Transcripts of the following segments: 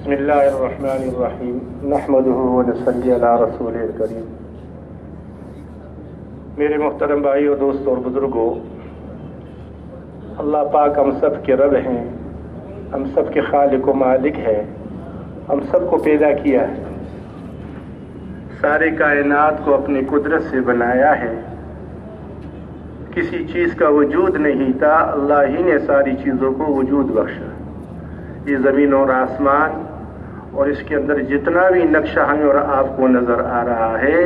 بسم اللہ الرحمن الرحیم نحمدہ ونصلی علی رسول الکریم۔ میرے محترم بھائیو، دوستوں اور بزرگوں، اللہ پاک ہم سب کے رب ہیں، ہم سب کے خالق و مالک ہے، ہم سب کو پیدا کیا ہے، سارے کائنات کو اپنی قدرت سے بنایا ہے۔ کسی چیز کا وجود نہیں تھا، اللہ ہی نے ساری چیزوں کو وجود بخشا۔ یہ زمین اور آسمان اور اس کے اندر جتنا بھی نقشہ ہمیں اور آپ کو نظر آ رہا ہے،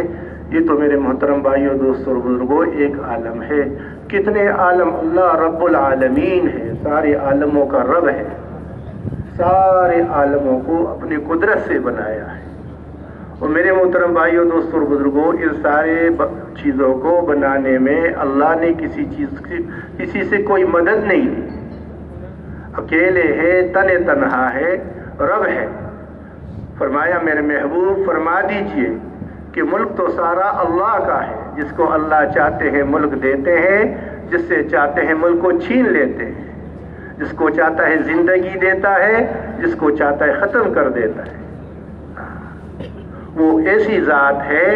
یہ تو میرے محترم بھائیوں، دوستوں اور بزرگوں ایک عالم ہے۔ کتنے عالم! اللہ رب العالمین ہے، سارے عالموں کا رب ہے، سارے عالموں کو اپنی قدرت سے بنایا ہے۔ اور میرے محترم بھائیوں، دوستوں اور بزرگوں، ان سارے چیزوں کو بنانے میں اللہ نے کسی سے کوئی مدد نہیں لی، اکیلے ہے، تنہا ہے، رب ہے۔ فرمایا میرے محبوب فرما دیجئے کہ ملک تو سارا اللہ کا ہے، جس کو اللہ چاہتے ہیں ملک دیتے ہیں، جس سے چاہتے ہیں ملک کو چھین لیتے ہیں، جس کو چاہتا ہے زندگی دیتا ہے، جس کو چاہتا ہے ختم کر دیتا ہے۔ وہ ایسی ذات ہے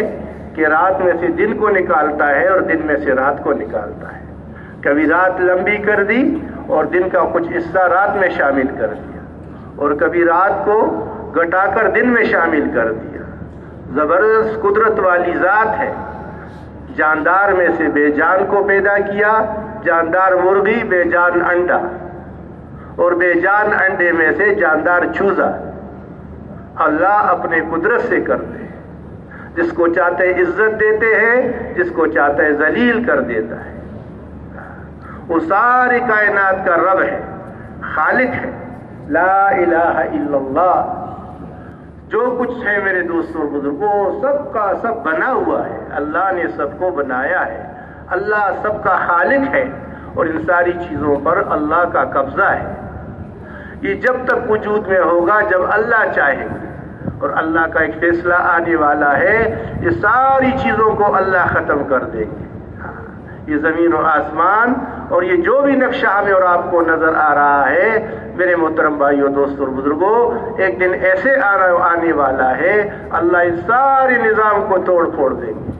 کہ رات میں سے دن کو نکالتا ہے اور دن میں سے رات کو نکالتا ہے۔ کبھی رات لمبی کر دی اور دن کا کچھ حصہ رات میں شامل کر دیا، اور کبھی رات کو گھٹا کر دن میں شامل کر دیا۔ زبردست قدرت والی ذات ہے۔ جاندار میں سے بے جان کو پیدا کیا، جاندار مرغی، بے جان انڈا، اور بے جان انڈے میں سے جاندار چوزا۔ اللہ اپنے قدرت سے کرتے ہیں، جس کو چاہتے ہیں عزت دیتے ہیں، جس کو چاہتا ہے ذلیل کر دیتا ہے۔ وہ ساری کائنات کا رب ہے، خالق ہے، لا الہ الا اللہ۔ جو کچھ ہے میرے دوستوں اور بزرگوں، سب کا سب بنا ہوا ہے، اللہ نے سب کو بنایا ہے۔ اللہ سب کا خالق ہے اور ان ساری چیزوں پر اللہ کا قبضہ ہے۔ یہ جب تک وجود میں ہوگا جب اللہ چاہے گا، اور اللہ کا ایک فیصلہ آنے والا ہے، یہ ساری چیزوں کو اللہ ختم کر دیں گے۔ یہ زمین و آسمان اور یہ جو بھی نقشہ ہمیں اور آپ کو نظر آ رہا ہے، میرے محترم بھائیوں، دوستوں اور بزرگوں، ایک دن ایسے آنے والا ہے، اللہ اس سارے نظام کو توڑ پھوڑ دیں گے۔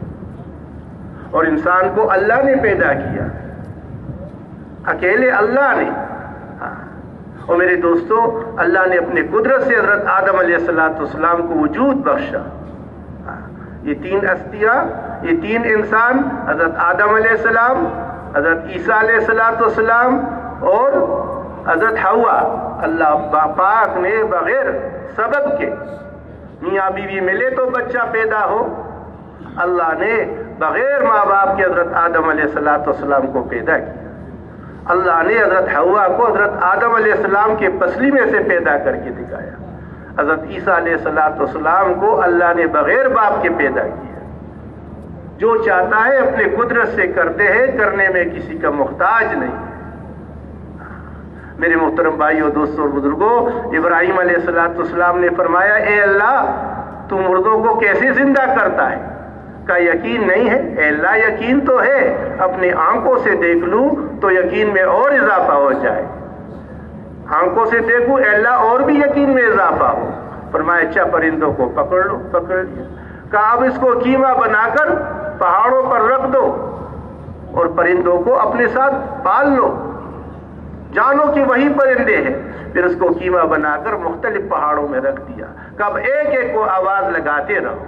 اور انسان کو اللہ نے پیدا کیا، اکیلے اللہ نے۔ اور میرے دوستو، اللہ نے اپنے قدرت سے حضرت آدم علیہ السلام کو وجود بخشا۔ یہ تین ہستیاں، یہ تین انسان، حضرت آدم علیہ السلام، حضرت عیسیٰ علیہ السلام اور حضرت حوا، اللہ پاک نے بغیر سبب کے، میاں بیوی ملے تو بچہ پیدا ہو، اللہ نے بغیر ماں باپ کے حضرت آدم علیہ السلام کو پیدا کیا۔ اللہ نے حضرت حوا کو حضرت آدم علیہ السلام کے پسلی میں سے پیدا کر کے دکھایا۔ حضرت عیسیٰ علیہ السلام کو اللہ نے بغیر باپ کے پیدا کیا۔ جو چاہتا ہے اپنے قدرت سے کرتے ہیں، کرنے میں کسی کا محتاج نہیں ہے۔ میرے محترم بھائیوں، دوستوں اور بزرگوں، ابراہیم علیہ السلام نے فرمایا، اے اللہ، تو مردوں کو کیسے زندہ کرتا ہے؟ کا یقین نہیں ہے؟ اے اللہ، یقین تو ہے، اپنی آنکھوں سے دیکھ لوں تو یقین میں اور اضافہ ہو جائے۔ آنکھوں سے دیکھوں اے اللہ اور بھی یقین میں اضافہ ہو۔ فرمایا اچھا، پرندوں کو پکڑ لو، پکڑ لیا۔ کہا اب اس کو قیمہ بنا کر پہاڑوں پر رکھ دو اور پرندوں کو اپنے ساتھ پال لو، جانو کہ وہی پرندے ہیں۔ پھر اس کو قیمہ بنا کر مختلف پہاڑوں میں رکھ دیا۔ کہ اب ایک ایک کو آواز لگاتے رہو،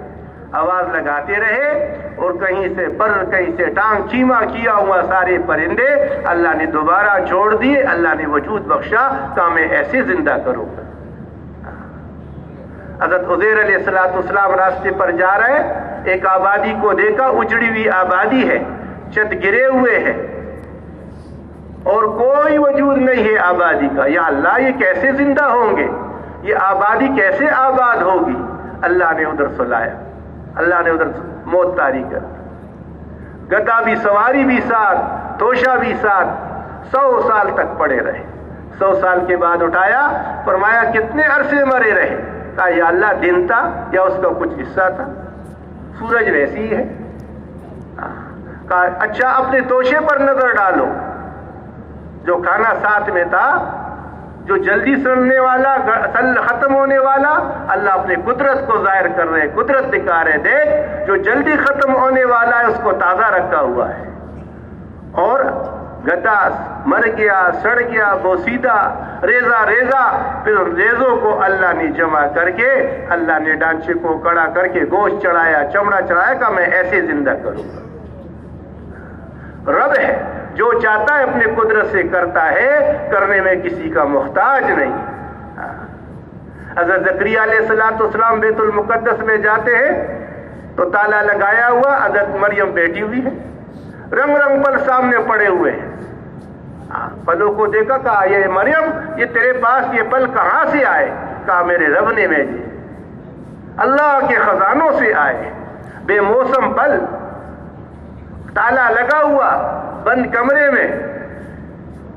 آواز لگاتے رہے، اور کہیں سے پر کہیں سے ٹانگ، قیمہ کیا ہوا سارے پرندے اللہ نے دوبارہ چھوڑ دیے۔ اللہ نے وجود بخشا کہ میں ایسے زندہ کروں گا۔ حضرت عزیر علیہ السلام راستے پر جا رہے، ایک آبادی کو دیکھا، اجڑی ہوئی آبادی ہے، چھت گرے ہوئے ہیں اور کوئی وجود نہیں ہے آبادی کا۔ یا اللہ، یہ کیسے زندہ ہوں گے؟ یہ آبادی کیسے آباد ہوگی؟ اللہ نے ادھر سلایا، اللہ نے ادھر موت طاری کر دی۔ گدھا بھی، سواری بھی ساتھ، توشا بھی ساتھ، 100 سال تک پڑے رہے۔ 100 سال کے بعد اٹھایا، فرمایا کتنے عرصے مرے رہے؟ کہا یا اللہ، دن تھا یا اس کا کچھ حصہ تھا، سورج ویسی ہی ہے۔ کہا اچھا، اپنے توشے پر نظر ڈالو، جو کھانا ساتھ میں تھا جو جلدی سننے والا ختم ہونے والا، اللہ اپنے قدرت کو ظاہر کر رہے، قدرت دکھا رہے، دیکھ جو جلدی ختم ہونے والا ہے اس کو تازہ رکھا ہوا ہے، اور گدا مر گیا، سڑ گیا، بوسیدہ، ریزہ ریزہ، پھر ریزوں کو اللہ نے جمع کر کے، اللہ نے ڈانچے کو کڑا کر کے گوشت چڑھایا، چمڑا چڑھایا، کہ میں ایسے زندہ کروں گا۔ رب ہے، جو چاہتا ہے اپنے قدرت سے کرتا ہے، کرنے میں کسی کا محتاج نہیں۔ حضرت زکریا علیہ السلام بیت المقدس میں جاتے ہیں تو تالا لگایا ہوا، حضرت مریم بیٹھی ہوئی ہے، رنگ رنگ پل سامنے پڑے ہوئے ہیں۔ پلوں کو دیکھا، کہا یہ مریم، یہ تیرے پاس یہ پل کہاں سے آئے؟ کہا میرے رب نے بھیجے، اللہ کے خزانوں سے آئے، بے موسم پل، تالا لگا ہوا، بند کمرے میں،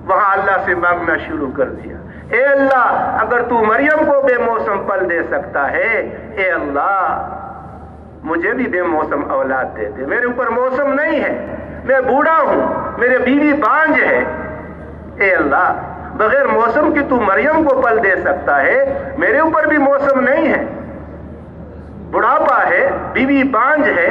وہاں اللہ سے مانگنا شروع کر دیا، اے اللہ اگر تو مریم کو بے موسم پل دے سکتا ہے، اے اللہ مجھے بھی بے موسم اولاد دے دے، میرے اوپر موسم نہیں ہے، میں بوڑھا ہوں، میرے بیوی بانج ہے، اے اللہ بغیر موسم کی تو مریم کو پل دے سکتا ہے، میرے اوپر بھی موسم نہیں ہے، بڑھاپا ہے، بیوی بانج ہے،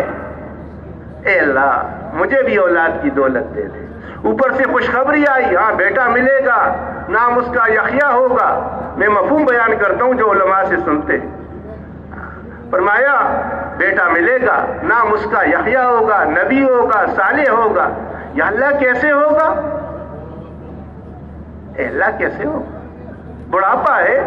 اے اللہ مجھے بھی اولاد کی دولت دے دے۔ اوپر سے خوشخبری آئی، ہاں بیٹا ملے گا، نام اس کا یحییٰ ہوگا۔ میں مفہوم بیان کرتا ہوں جو علماء سے سنتے ہیں۔ فرمایا بیٹا ملے گا، نام اس کا یحییٰ ہوگا، نبی ہوگا، صالح ہوگا۔ یا اللہ کیسے ہوگا؟ اے اللہ کیسے ہوگا؟ بڑھاپا ہے،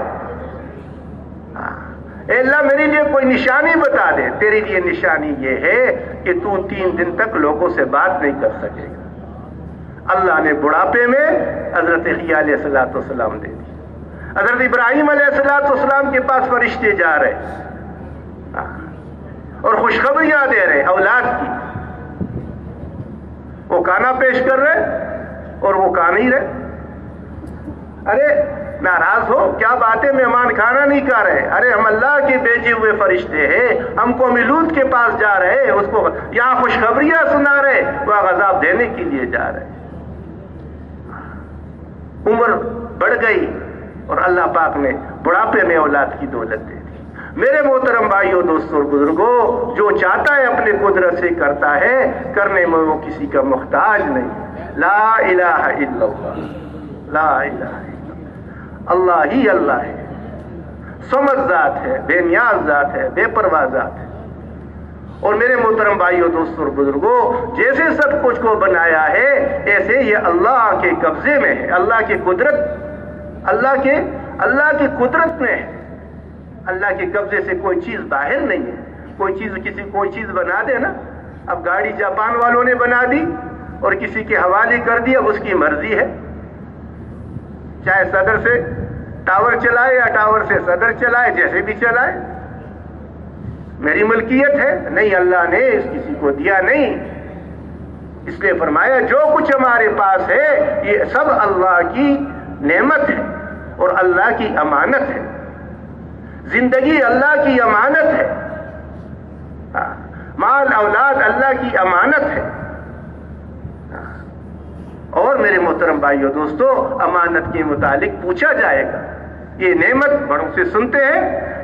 اے اللہ میرے لیے کوئی نشانی بتا دے۔ تیرے لیے نشانی یہ ہے کہ تو 3 دن تک لوگوں سے بات نہیں کر سکے گا۔ اللہ نے بڑھاپے میں حضرت یحییٰ علیہ السلام دے دی۔ حضرت ابراہیم علیہ السلام کے پاس فرشتے جا رہے اور خوشخبریاں دے رہے اولاد کی، وہ کھانا پیش کر رہے اور وہ کھا نہیں رہے۔ ارے ناراض ہو، کیا بات ہے، مہمان کھانا نہیں کھا رہے؟ ارے ہم اللہ کے بھیجے ہوئے فرشتے ہیں، ہم قوم لوط کے پاس جا رہے، اس کو یہاں خوشخبریاں سنا رہے، وہاں عذاب دینے کے لیے جا رہے۔ عمر بڑھ گئی اور اللہ پاک نے بڑھاپے میں اولاد کی دولت دے دی۔ میرے محترم بھائیوں، دوستوں اور بزرگوں، جو چاہتا ہے اپنے قدرت سے کرتا ہے، کرنے میں وہ کسی کا محتاج نہیں۔ لا الہ الا اللہ، لا الہ الا اللہ ہی اللہ ہے، سمجھ ذات ہے، بے نیاز ذات ہے، بے پرواہ ذات ہے۔ اور میرے محترم بھائیوں، دوستوں اور بزرگوں، جیسے سب کچھ کو بنایا ہے، ایسے یہ اللہ کے قبضے میں ہے، اللہ کی قدرت، اللہ کی قدرت میں ہے۔ اللہ کے قبضے سے کوئی چیز باہر نہیں ہے۔ کوئی چیز بنا دے نا، اب گاڑی جاپان والوں نے بنا دی اور کسی کے حوالے کر دی، اب اس کی مرضی ہے، چاہے صدر سے ٹاور چلائے یا ٹاور سے صدر چلائے، جیسے بھی چلائے، میری ملکیت ہے نہیں، اللہ نے اس کسی کو دیا نہیں۔ اس لیے فرمایا جو کچھ ہمارے پاس ہے یہ سب اللہ کی نعمت ہے اور اللہ کی امانت ہے۔ زندگی اللہ کی امانت ہے، مال اولاد اللہ کی امانت ہے۔ اور میرے محترم بھائیو دوستو، امانت کے متعلق پوچھا جائے گا۔ یہ نعمت بڑوں سے سنتے ہیں،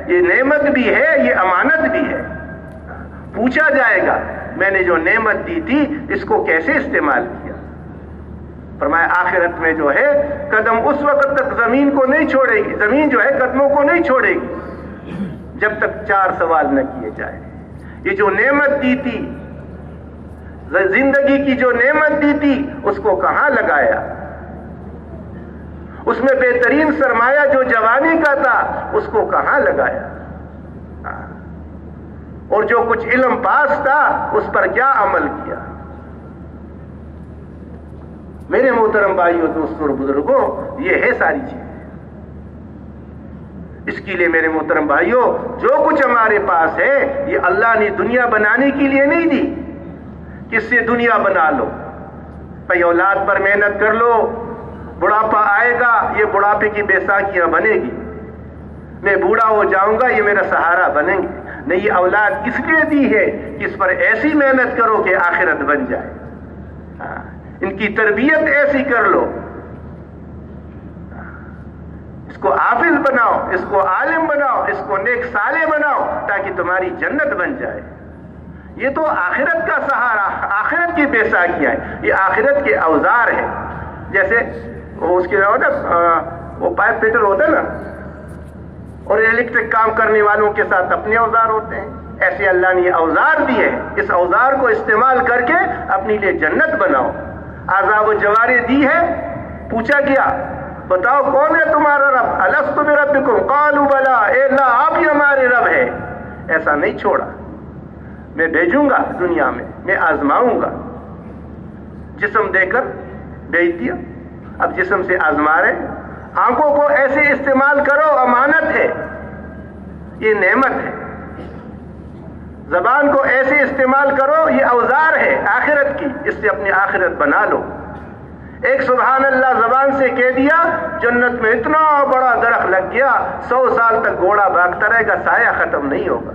یہ نعمت بھی ہے، یہ امانت بھی ہے۔ پوچھا جائے گا میں نے جو نعمت دی تھی اس کو کیسے استعمال کیا۔ فرمایا آخرت میں جو ہے قدم اس وقت تک زمین کو نہیں چھوڑے گی، زمین جو ہے قدموں کو نہیں چھوڑے گی جب تک 4 سوال نہ کیے جائیں۔ یہ جو نعمت دی تھی، زندگی کی جو نعمت دی تھی، اس کو کہاں لگایا؟ اس میں بہترین سرمایہ جو جوانی کا تھا اس کو کہاں لگایا؟ اور جو کچھ علم پاس تھا اس پر کیا عمل کیا؟ میرے محترم بھائیوں، دوستوں اور بزرگوں، یہ ہے ساری چیز۔ اس کے لیے میرے محترم بھائیوں، جو کچھ ہمارے پاس ہے یہ اللہ نے دنیا بنانے کے لیے نہیں دی۔ کس سے دنیا بنا لو؟ بھائی اولاد پر محنت کر لو، بڑھاپا آئے گا، یہ بڑھاپے کی بیساکھیاں بنے گی، میں بوڑھا ہو جاؤں گا، یہ میرا سہارا بنیں گے۔ نہیں، یہ اولاد کس لیے دی ہے کہ اس پر ایسی محنت کرو کہ آخرت بن جائے، ان کی تربیت ایسی کر لو، اس کو حافظ بناؤ، اس کو عالم بناؤ، اس کو نیک صالح بناؤ تاکہ تمہاری جنت بن جائے۔ یہ تو آخرت کا سہارا، آخرت کی بیساکیاں ہیں، یہ آخرت کے اوزار ہیں۔ جیسے اس کے وہ پائپ فٹر ہوتا ہے نا، اور الیکٹرک کام کرنے والوں کے ساتھ اپنے اوزار ہوتے ہیں، ایسے اللہ نے یہ اوزار دیے، اس اوزار کو استعمال کر کے اپنی لیے جنت بناؤ۔ عذاب و جواری دی ہے، پوچھا گیا بتاؤ کون ہے تمہارا رب؟ الست بربکم قالوا بلا، اے اللہ آپ ہی ہمارے رب ہے۔ ایسا نہیں چھوڑا، میں بھیجوں گا دنیا میں آزماؤں گا۔ جسم دے کر بھیج دیا، اب جسم سے آزما رہے۔ آنکھوں کو ایسے استعمال کرو، امانت ہے، یہ نعمت ہے۔ زبان کو ایسے استعمال کرو، یہ اوزار ہے آخرت کی، اس سے اپنی آخرت بنا لو۔ ایک سبحان اللہ زبان سے کہہ دیا، جنت میں اتنا بڑا درخت لگ گیا، 100 سال تک گھوڑا بھاگتا رہے گا، سایہ ختم نہیں ہوگا۔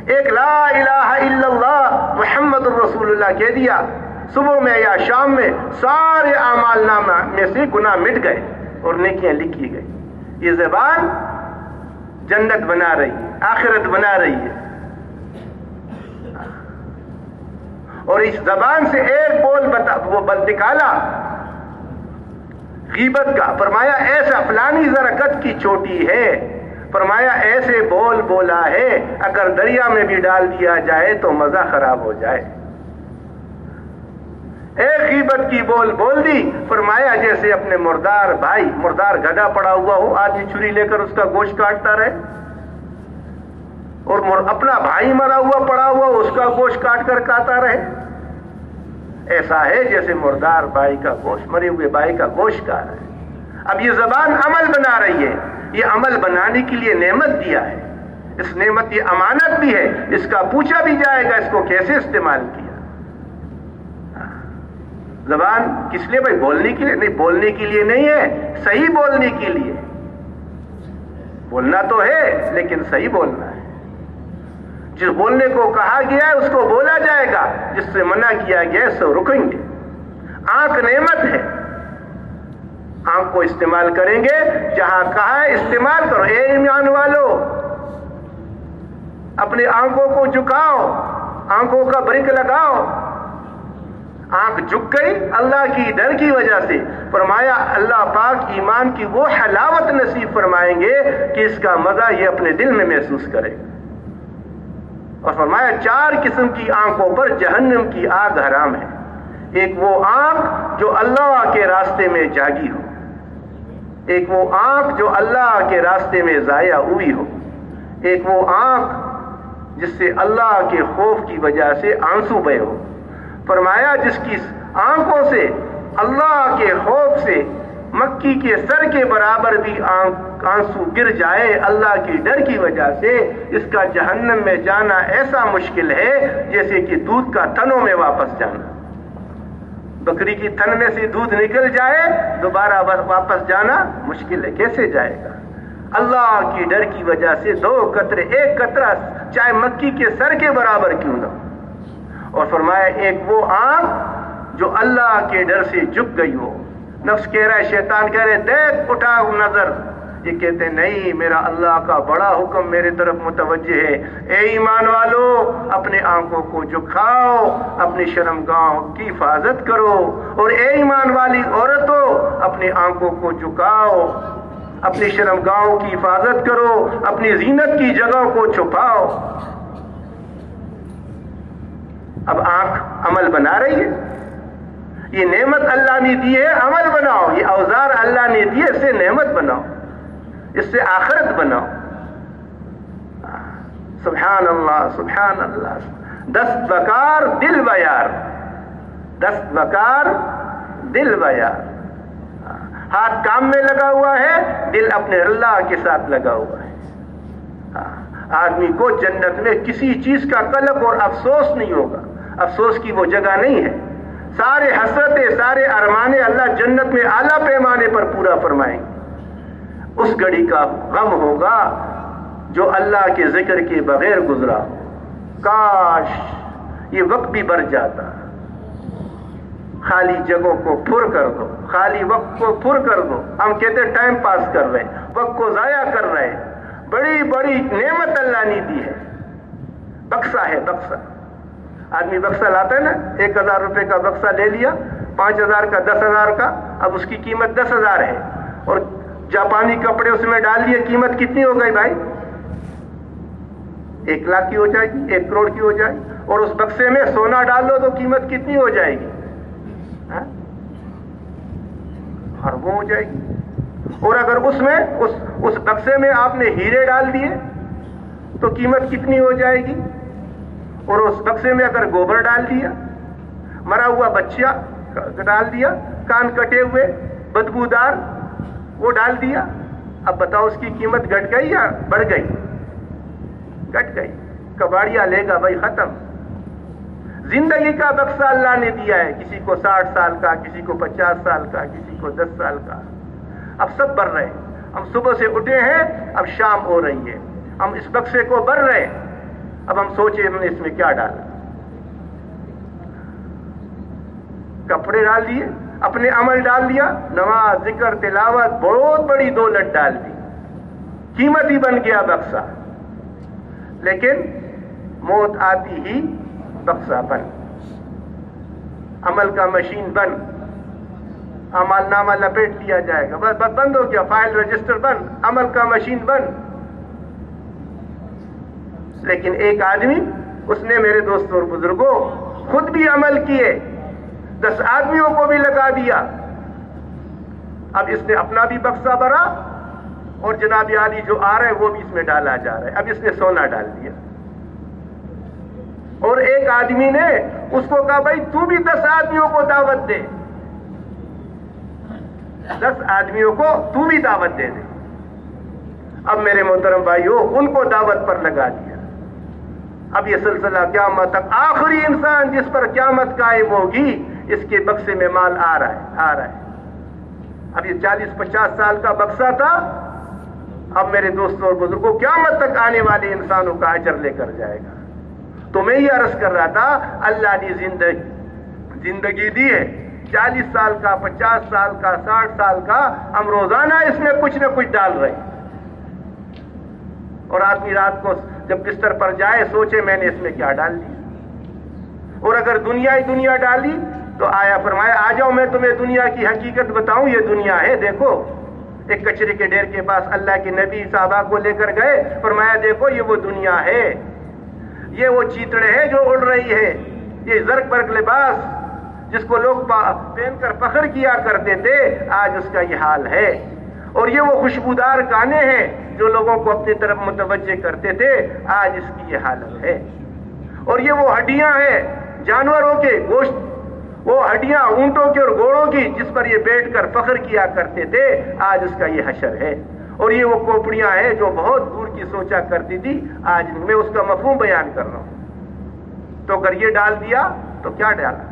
ایک لا الہ الا اللہ محمد الرسول اللہ کہہ دیا، صبح میں یا شام میں سارے اعمال نامہ میں سے گناہ مٹ گئے اور نیکیاں لکھی گئی۔ یہ زبان جنت بنا رہی ہے، آخرت بنا رہی ہے۔ اور اس زبان سے ایک بول وہ نکالا غیبت کا، فرمایا ایسا فلانی زرکت کی چوٹی ہے، فرمایا ایسے بول بولا ہے اگر دریا میں بھی ڈال دیا جائے تو مزہ خراب ہو جائے۔ ایک غیبت کی بول بول دی، فرمایا جیسے اپنے مردار بھائی، مردار گدھا پڑا ہوا ہو، آدمی چھری لے کر اس کا گوشت کاٹتا رہے، اور اپنا بھائی مرا ہوا پڑا ہوا اس کا گوشت کاٹ کر کھاتا رہے۔ ایسا ہے جیسے مردار بھائی کا گوشت، مرے ہوئے بھائی کا گوشت کھا رہا ہے۔ اب یہ زبان عمل بنا رہی ہے، یہ عمل بنانے کے لیے نعمت دیا ہے، اس نعمت یہ امانت بھی ہے، اس کا پوچھا بھی جائے گا اس کو کیسے استعمال کیا۔ زبان کس لیے بھائی؟ بولنے کے لیے نہیں، بولنے کے لیے نہیں ہے، صحیح بولنے کے لیے۔ بولنا تو ہے لیکن صحیح بولنا ہے۔ جس بولنے کو کہا گیا ہے اس کو بولا جائے گا، جس سے منع کیا گیا ہے سو رکیں گے۔ آنکھ نعمت ہے، آنکھ کو استعمال کریں گے، جہاں کہا ہے استعمال کرو۔ اے ایمان والو، اپنی آنکھوں کو جھکاؤ، آنکھوں کا برک لگاؤ۔ آنکھ جھک گئی اللہ کی ڈر کی وجہ سے، فرمایا اللہ پاک ایمان کی وہ حلاوت نصیب فرمائیں گے کہ اس کا مزہ یہ اپنے دل میں محسوس کرے گا۔ اور فرمایا 4 قسم کی آنکھوں پر جہنم کی آگ حرام ہے۔ ایک وہ آنکھ جو اللہ کے راستے میں جاگی ہو، ایک وہ آنکھ جو اللہ کے راستے میں ضائع ہوئی ہو، ایک وہ آنکھ جس سے اللہ کے خوف کی وجہ سے آنسو بہے ہو۔ فرمایا جس کی آنکھوں سے اللہ کے خوف سے مکی کے سر کے برابر بھی آنسو گر جائے اللہ کی ڈر کی وجہ سے، اس کا جہنم میں جانا ایسا مشکل ہے جیسے کہ دودھ کا تھنوں میں واپس جانا۔ بکری کی تھن میں سے دودھ نکل جائے دوبارہ واپس جانا مشکل ہے، کیسے جائے گا؟ اللہ کی ڈر کی وجہ سے 2 قطرے، ایک قطرہ چاہے مکی کے سر کے برابر کیوں نہ ہو۔ اور فرمایا ایک وہ آنکھ جو اللہ کے ڈر سے جھک گئی ہو۔ نفس کہہ رہا ہے، شیطان کہہ رہے دیکھ اٹھا نظر، یہ کہتے نہیں میرا اللہ کا بڑا حکم میرے طرف متوجہ ہے۔ اے ایمان والو، اپنے آنکھوں کو جھکاؤ، اپنی شرمگاہوں کی حفاظت کرو، اور اے ایمان والی عورتوں اپنی آنکھوں کو جھکاؤ، اپنی شرمگاہوں کی حفاظت کرو، اپنی زینت کی جگہوں کو چھپاؤ۔ اب آنکھ عمل بنا رہی ہے، یہ نعمت اللہ نے دی ہے، عمل بناؤ۔ یہ اوزار اللہ نے دی ہے، اس سے نعمت بناؤ، اس سے آخرت بناؤ۔ سبحان اللہ سبحان اللہ۔ دست بکار دل بیار، دست بکار دل بیار۔ ہاتھ کام میں لگا ہوا ہے، دل اپنے اللہ کے ساتھ لگا ہوا ہے۔ آدمی کو جنت میں کسی چیز کا قلق اور افسوس نہیں ہوگا، افسوس کی وہ جگہ نہیں ہے۔ سارے حسرتیں، سارے ارمانے اللہ جنت میں اعلیٰ پیمانے پر پورا فرمائیں گے۔ اس گھڑی کا غم ہوگا جو اللہ کے ذکر کے بغیر گزرا ہو۔ کاش یہ وقت بھی بر جاتا، خالی جگہوں کو پر کر دو، خالی وقت کو پر کر دو. ہم کہتے ہیں ٹائم پاس کر رہے ہیں، وقت کو ضائع کر رہے ہیں. بڑی بڑی نعمت اللہ نے دی ہے، بکسا ہے بکسا. آدمی بکسا لاتا ہے نا، 1000 روپے کا بکسا لے لیا، 5000 کا 10,000 کا، اب اس کی قیمت 10,000 ہے، اور جاپانی کپڑے اس میں ڈال لیے، قیمت کتنی ہو گئی بھائی؟ 1 لاکھ کی ہو جائے گی، 1 کروڑ کی ہو جائے گی. اور اس بکسے میں سونا ڈال دو تو قیمت کتنی ہو جائے گی؟ اربوں ہو جائے گی. اور اگر اس بکسے میں آپ نے ہیرے ڈال دیے تو قیمت کتنی ہو جائے گی؟ اور اس بکسے میں اگر گوبر ڈال دیا، مرا ہوا بچہ ڈال دیا، کان کٹے ہوئے بدبودار وہ ڈال دیا، اب بتاؤ اس کی قیمت گھٹ گئی یا بڑھ گئی؟ گھٹ گئی. کباڑیا لے گا بھائی، ختم. زندگی کا بکسا اللہ نے دیا ہے، کسی کو 60 سال کا، کسی کو 50 سال کا، کسی کو 10 سال کا. اب سب بھر رہے ہیں. ہم صبح سے اٹھے ہیں، اب شام ہو رہی ہے، ہم اس بکسے کو بھر رہے ہیں. اب ہم سوچیں ہم نے اس میں کیا ڈالا. کپڑے ڈال دیے، اپنے عمل ڈال دیا، نماز ذکر تلاوت، بہت بڑی دولت ڈال دی، قیمت ہی بن گیا بکسا. لیکن موت آتی ہی بکسا بند، عمل کا مشین بند، عمل نامہ لپیٹ دیا جائے گا، بس بند ہو گیا، فائل رجسٹر بند، عمل کا مشین بند. لیکن ایک آدمی، اس نے میرے دوستوں اور بزرگوں خود بھی عمل کیے، 10 آدمیوں کو بھی لگا دیا. اب اس نے اپنا بھی بکسا بھرا اور جناب عالی جو آ رہے ہیں وہ بھی اس میں ڈالا جا رہا ہے. اب اس نے سونا ڈال دیا. اور ایک آدمی نے اس کو کہا بھائی تو بھی 10 آدمیوں کو دعوت دے، 10 آدمیوں کو تو بھی دعوت دے دے. اب میرے محترم بھائیو، ان کو دعوت پر لگا دیا. اب یہ سلسلہ قیامت تک، آخری انسان جس پر قیامت قائم ہوگی، اس کے بکسے میں مال آ رہا ہے. اب یہ 40-50 سال کا بکسا تھا، اب میرے دوستوں اور بزرگوں قیامت تک آنے والے انسانوں کا اجر لے کر جائے گا. تو میں یہ عرض کر رہا تھا، اللہ نے زندگی دی ہے، 40 سال کا، 50 سال کا، 60 سال کا، ہم روزانہ اس میں کچھ نہ کچھ ڈال رہے ہیں. اور آدمی رات کو جب بستر پر جائے سوچے میں نے اس میں کیا ڈال دیا. اور اگر دنیا ہی دنیا ڈالی تو آیا فرمایا آ جاؤ میں تمہیں دنیا کی حقیقت بتاؤں. یہ دنیا ہے، دیکھو. ایک کچرے کے ڈھیر کے پاس اللہ کے نبی صحابہ کو لے کر گئے، فرمایا دیکھو یہ وہ دنیا ہے، یہ وہ چیتڑے ہیں جو اڑ رہی ہے، یہ زرق برق لباس جس کو لوگ پہن کر فخر کیا کرتے تھے، آج اس کا یہ حال ہے. اور یہ وہ خوشبودار گانے ہیں جو لوگوں کو اپنی طرف متوجہ کرتے تھے، آج اس کی یہ حالت ہے. اور یہ وہ ہڈیاں ہیں جانوروں کے گوشت، وہ ہڈیاں اونٹوں کے اور گھوڑوں کی جس پر یہ بیٹھ کر فخر کیا کرتے تھے، آج اس کا یہ حشر ہے. اور یہ وہ کھوپڑیاں ہیں جو بہت دور کی سوچا کرتی تھی، آج میں اس کا مفہوم بیان کر رہا ہوں. تو اگر یہ ڈال دیا تو کیا ڈالا؟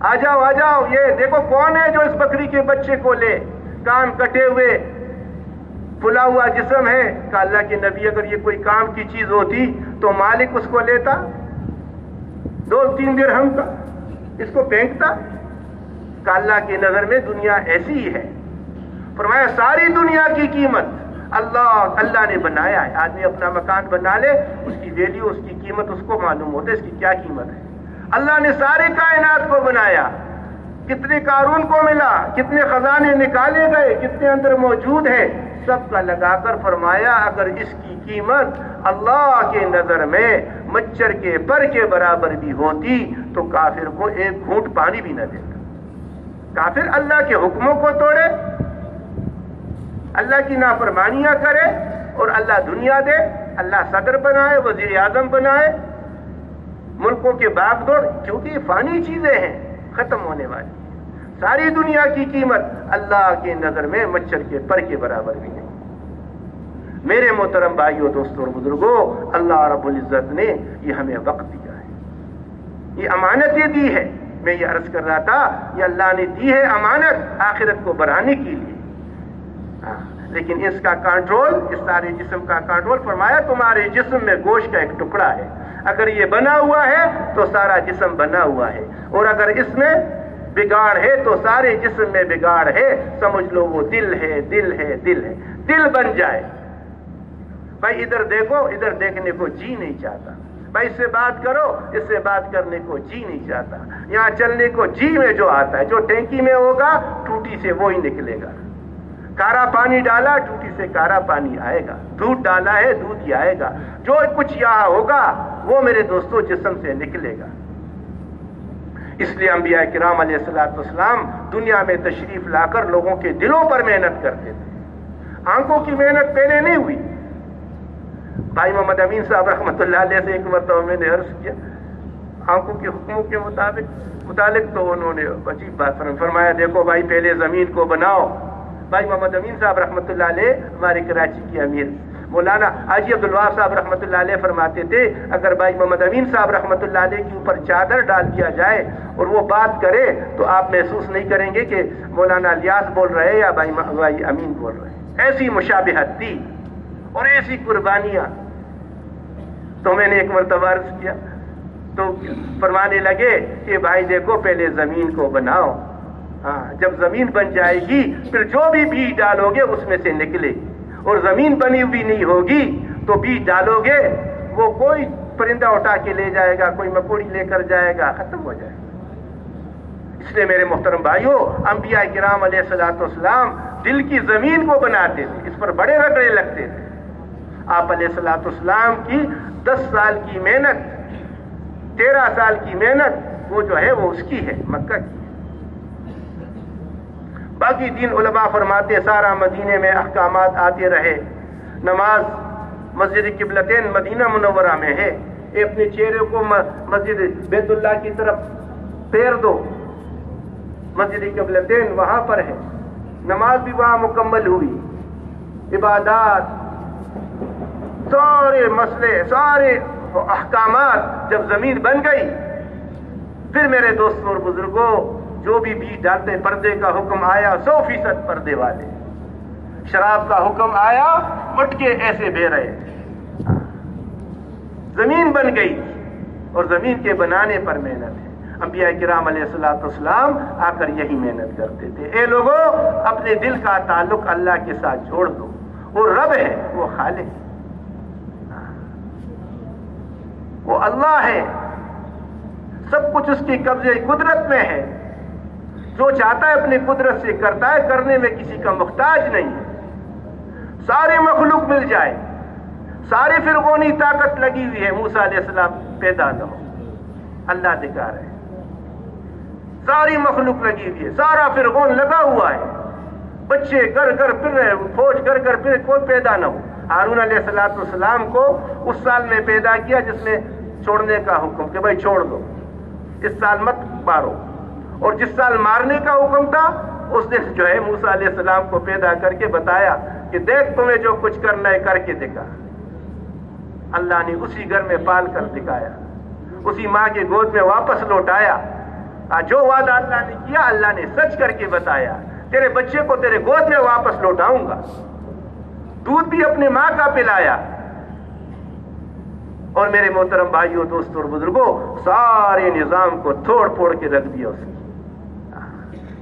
آ جاؤ، یہ دیکھو کون ہے جو اس بکری کے بچے کو لے، کان کٹے ہوئے، پھلا ہوا جسم ہے. کہ اللہ کے نبی اگر یہ کوئی کام کی چیز ہوتی تو مالک اس کو لیتا، 2-3 درہم کا اس کو پھینکتا. کہ اللہ کی نظر میں دنیا ایسی ہی ہے. فرمایا ساری دنیا کی قیمت اللہ نے بنایا ہے. آدمی اپنا مکان بنا لے، اس کی ویلیو، اس کی قیمت اس کو معلوم ہوتا ہے اس کی کیا قیمت ہے. اللہ نے ساری کائنات کو بنایا، کتنے قارون کو ملا، کتنے خزانے نکالے گئے، کتنے اندر موجود ہیں، سب کا لگا کر فرمایا اگر اس کی قیمت اللہ کے نظر میں مچھر کے پر کے برابر بھی ہوتی تو کافر کو ایک گھونٹ پانی بھی نہ دیتا. کافر اللہ کے حکموں کو توڑے، اللہ کی نافرمانیاں کرے، اور اللہ دنیا دے، اللہ صدر بنائے، وزیر اعظم بنائے، ملکوں کے باغ دوڑ، کیونکہ یہ فانی چیزیں ہیں، ختم ہونے والی. ساری دنیا کی قیمت اللہ کی نظر میں مچھر کے پر کے برابر بھی نہیں. میرے محترم بھائیوں، دوستوں اور بزرگوں، اللہ رب العزت نے یہ ہمیں وقت دیا ہے، یہ امانتیں دی ہے. میں یہ عرض کر رہا تھا یہ اللہ نے دی ہے امانت آخرت کو بڑھانے کے لیے. لیکن اس کا کنٹرول، اس سارے جسم کا کنٹرول، فرمایا تمہارے جسم میں گوشت کا ایک ٹکڑا ہے، اگر یہ بنا ہوا ہے تو سارا جسم بنا ہوا ہے، اور اگر اس میں بگاڑ ہے تو سارے جسم میں بگاڑ ہے، سمجھ لو وہ دل ہے، دل ہے، دل ہے، دل بن جائے۔ بھائی ادھر دیکھو، ادھر دیکھنے کو جی نہیں چاہتا، بھائی اس سے بات کرو، اس سے بات کرنے کو جی نہیں چاہتا، یہاں چلنے کو جی میں جو آتا ہے، جو ٹینکی میں ہوگا ٹوٹی سے وہی نکلے گا، کارا پانی ڈالا ٹوٹی سے کارا پانی آئے گا، دودھ ڈالا ہے دودھ ہی آئے گا، جو کچھ یہاں ہوگا وہ میرے دوستوں جسم سے نکلے گا۔ اس لیے انبیاء کرام علیہ السلام دنیا میں تشریف لا کر لوگوں کے دلوں پر محنت کرتے تھے۔ آنکھوں کی محنت پہلے نہیں ہوئی۔ بھائی محمد امین صاحب رحمۃ اللہ علیہ سے ایک مرتبہ میں نے عرض کیا، آنکھوں کے حکموں کے متعلق تو انہوں نے عجیب بات فرمایا، دیکھو بھائی پہلے زمین کو بناؤ۔ بھائی محمد امین صاحب رحمۃ اللہ علیہ ہمارے کراچی کے امیر مولانا حاجی عبدالوہاب صاحب رحمۃ اللہ علیہ فرماتے تھے، اگر بھائی محمد امین صاحب رحمۃ اللہ علیہ کے اوپر چادر ڈال دیا جائے اور وہ بات کرے تو آپ محسوس نہیں کریں گے کہ مولانا الیاس بول رہے یا بھائی امین بول رہے۔ ایسی مشابہت تھی اور ایسی قربانیاں۔ تو میں نے ایک مرتبہ عرض کیا تو فرمانے لگے کہ بھائی دیکھو پہلے زمین کو بناؤ، ہاں جب زمین بن جائے گی پھر جو بھی بیج ڈالو گے اس میں سے نکلے گی، اور زمین بنی ہوئی نہیں ہوگی تو بیج ڈالو گے وہ کوئی پرندہ اٹھا کے لے جائے گا، کوئی مکوڑی لے کر جائے گا، ختم ہو جائے گا۔ اس لیے میرے محترم بھائیوں، انبیاء کرام علیہ السلام دل کی زمین کو بناتے تھے، اس پر بڑے رگڑے لگتے تھے۔ آپ علیہ السلام کی 10 سال کی محنت، 13 سال کی محنت وہ جو ہے وہ اس کی ہے، مکہ کی ہے۔ باقی دین علماء فرماتے سارا مدینے میں احکامات آتے رہے۔ نماز مسجد قبلتین مدینہ منورہ میں ہے، اپنے چہرے کو مسجد بیت اللہ کی طرف پھیر دو، مسجد قبلتین وہاں پر ہے، نماز بھی وہاں مکمل ہوئی، عبادات، سارے مسئلے، سارے احکامات جب زمین بن گئی، پھر میرے دوستوں اور بزرگوں جو بھی بیج ڈالتے، پردے کا حکم آیا 100% پردے والے، شراب کا حکم آیا مٹکے ایسے بہ رہے، زمین بن گئی اور زمین کے بنانے پر محنت ہے۔ انبیاء کرام علیہ السلام آ کر یہی محنت کرتے تھے۔ اے لوگوں اپنے دل کا تعلق اللہ کے ساتھ جوڑ دو، وہ رب ہے، وہ خالق ہے، وہ اللہ ہے، سب کچھ اس کی قبضے قدرت میں ہے، جو چاہتا ہے اپنی قدرت سے کرتا ہے، کرنے میں کسی کا محتاج نہیں ہے۔ سارے مخلوق مل جائے، ساری فرعونی طاقت لگی ہوئی ہے، موسیٰ علیہ السلام پیدا نہ ہو، اللہ دکھا رہے ہیں، ساری مخلوق لگی ہوئی ہے، سارا فرعون لگا ہوا ہے، بچے گھر گھر پھر رہے، فوج گھر گھر پھر، کوئی پیدا نہ ہو۔ ہارون علیہ السلام کو اس سال میں پیدا کیا جس میں چھوڑنے کا حکم کہ بھائی چھوڑ دو، اس سال مت مارو، اور جس سال مارنے کا حکم تھا اس نے جو ہے موسیٰ علیہ السلام کو پیدا کر کے بتایا کہ دیکھ تمہیں جو کچھ کرنا ہے کر کے دکھا۔ اللہ نے اسی گھر میں پال کر دکھایا، اسی ماں کے گود میں واپس لوٹایا، جو وعدہ اللہ نے کیا اللہ نے سچ کر کے بتایا، تیرے بچے کو تیرے گود میں واپس لوٹاؤں گا۔ دودھ بھی اپنے ماں کا پلایا۔ اور میرے محترم بھائیوں، دوستوں اور بزرگوں، سارے نظام کو توڑ پھوڑ کے رکھ دیا اس نے۔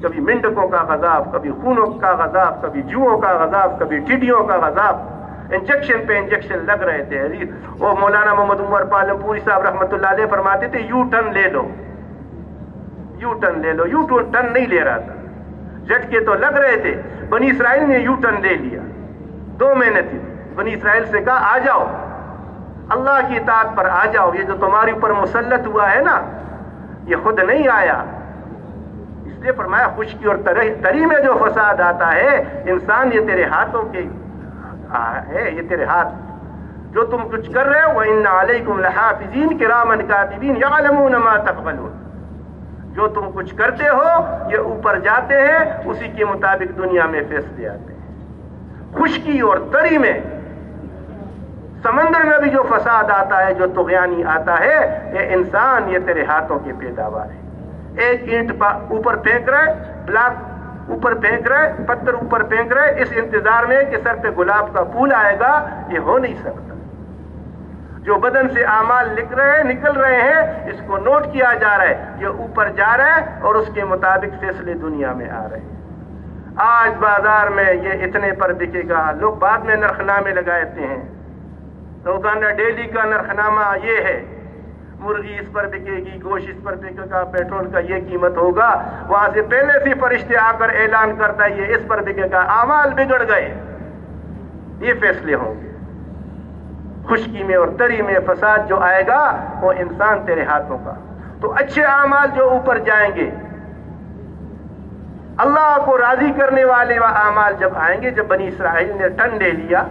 کبھی منڈکوں کا غذاب، کبھی خونوں کا غذاب، کبھی جوؤں کا غذاب، کبھی ٹڈیوں کا غذاب، انجیکشن پہ انجیکشن لگ رہے تھے۔ وہ مولانا محمد عمر پالم پوری صاحب رحمۃ اللہ علیہ فرماتے تھے یو ٹرن لے لو، یو ٹرن لے لو، یو ٹرن نہیں لے رہا تھا، جھٹکے تو لگ رہے تھے۔ بنی اسرائیل نے یو ٹرن لے لیا، 2 مہینے تھی، بنی اسرائیل سے کہا آ جاؤ، اللہ کی اطاعت پر آ جاؤ، یہ جو تمہارے اوپر مسلط ہوا ہے نا یہ خود نہیں آیا۔ اس لیے فرمایا خشکی اور تری میں جو فساد آتا ہے انسان یہ تیرے ہاتھوں کے ہے، یہ تیرے ہاتھ جو تم کچھ کر رہے ہو۔ وَإِنَّ عَلَيْكُمْ لَحَافِظِينَ كِرَامًا كَاتِبِينَ يَعْلَمُونَ مَا تَفْعَلُونَ، جو تم کچھ کرتے ہو یہ اوپر جاتے ہیں، اسی کے مطابق دنیا میں فیصلے آتے ہیں۔ خشکی اور تری میں، سمندر میں بھی جو فساد آتا ہے، جو طغیانی آتا ہے، یہ انسان یہ تیرے ہاتھوں کی پیداوار ہے۔ ایک اینٹ اوپر پھینک رہے، بلاک اوپر پھینک رہے، پتھر اوپر پھینک رہے، اس انتظار میں کہ سر پہ گلاب کا پھول آئے گا، یہ ہو نہیں سکتا۔ جو بدن سے اعمال نکل رہے ہیں، اس کو نوٹ کیا جا رہا ہے، یہ اوپر جا رہا ہے اور اس کے مطابق فیصلے دنیا میں آ رہے ہیں۔ آج بازار میں یہ اتنے پر بکے گا، لوگ بعد میں نرخنامے لگاتے ہیں، روزانہ ڈیلی کا نرخنامہ یہ ہے، مرغی اس پر بکے گی، گوشت اس پر بکے گا، پیٹرول کا یہ قیمت ہوگا، وہاں سے پہلے سے فرشتے آ کر اعلان کرتا ہے یہ اس پر بکے گا، اعمال بگڑ گئے، یہ فیصلے ہوں گے۔ خشکی میں اور تری میں فساد جو آئے گا وہ انسان تیرے ہاتھوں کا۔ تو اچھے اعمال جو اوپر جائیں گے، اللہ کو راضی کرنے والے وہ اعمال جب آئیں گے، جب بنی اسرائیل نے ٹن لے لیا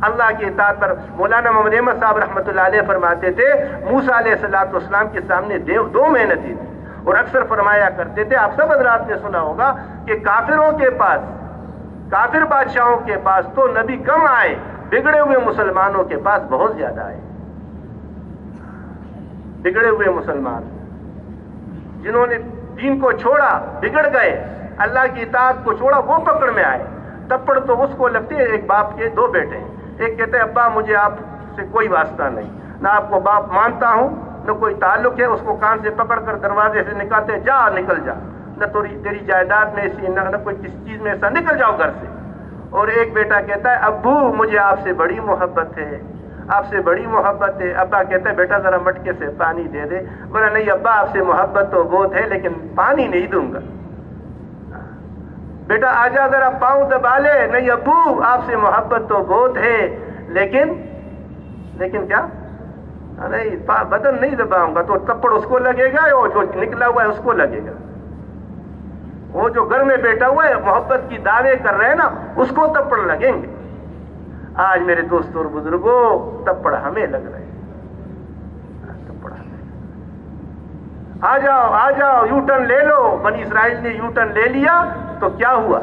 اللہ کی اطاعت پر، مولانا محمد احمد صاحب رحمۃ اللہ علیہ فرماتے تھے موسیٰ علیہ السلام کے سامنے 2 محنتیں تھی، اور اکثر فرمایا کرتے تھے، آپ سب حضرات نے سنا ہوگا کہ کافروں کے پاس، کافر بادشاہوں کے پاس تو نبی کم آئے، بگڑے ہوئے مسلمانوں کے پاس بہت زیادہ آئے۔ بگڑے ہوئے مسلمان جنہوں نے دین کو چھوڑا، بگڑ گئے، اللہ کی اطاعت کو چھوڑا، وہ پکڑ میں آئے۔ تپڑ تو اس کو لگتی ہے، ایک باپ کے 2 بیٹے ہیں، ایک کہتے ہیں ابا مجھے آپ سے کوئی واسطہ نہیں، نہ آپ کو باپ مانتا ہوں نہ کوئی تعلق ہے، اس کو کان سے پکڑ کر دروازے سے نکالتے، جا نکل جا، نہ تیری جائیداد میں ایسی، نہ کوئی کسی چیز میں ایسا، نکل جاؤ گھر سے۔ اور ایک بیٹا کہتا ہے ابو مجھے آپ سے بڑی محبت ہے، آپ سے بڑی محبت ہے۔ ابا کہتا ہے بیٹا ذرا مٹکے سے پانی دے دے، بولا نہیں ابا آپ سے محبت تو بہت ہے لیکن پانی نہیں دوں گا۔ بیٹا آجا ذرا پاؤں دبا لے، نہیں ابو آپ سے محبت تو بہت ہے لیکن کیا، نہیں بدن نہیں دباؤں گا، تو تپڑ اس کو لگے گا اور جو نکلا ہوا ہے اس کو لگے گا۔ وہ جو گھر میں بیٹھا ہوا ہے محبت کی دعوے کر رہے ہیں نا، اس کو تپڑ لگیں گے۔ آج میرے دوستوں اور بزرگوں تپڑ ہمیں لگ رہے ہیں، تپڑ ہمیں۔ آ جاؤ یو ٹرن لے لو۔ بنی اسرائیل نے یو ٹرن لے لیا تو کیا ہوا؟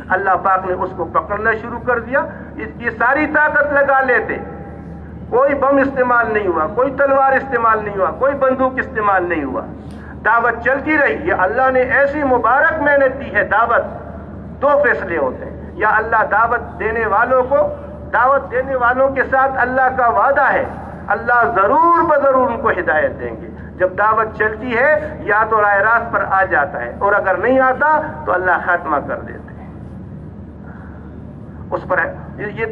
اللہ پاک نے اس کو پکڑنا شروع کر دیا۔ یہ ساری طاقت لگا لیتے، کوئی بم استعمال نہیں ہوا، کوئی تلوار استعمال نہیں ہوا، کوئی بندوق استعمال نہیں ہوا، دعوت چلتی رہی۔ یہ اللہ نے ایسی مبارک محنت دی ہے۔ دعوت 2 فیصلے ہوتے ہیں، یا اللہ دعوت دینے والوں کے ساتھ اللہ کا وعدہ ہے، اللہ ضرور بضرور ان کو ہدایت دیں گے۔ جب دعوت چلتی ہے یا تو راہ راست پر آ جاتا ہے، اور اگر نہیں آتا تو اللہ خاتمہ کر دیتے ہیں اس پر۔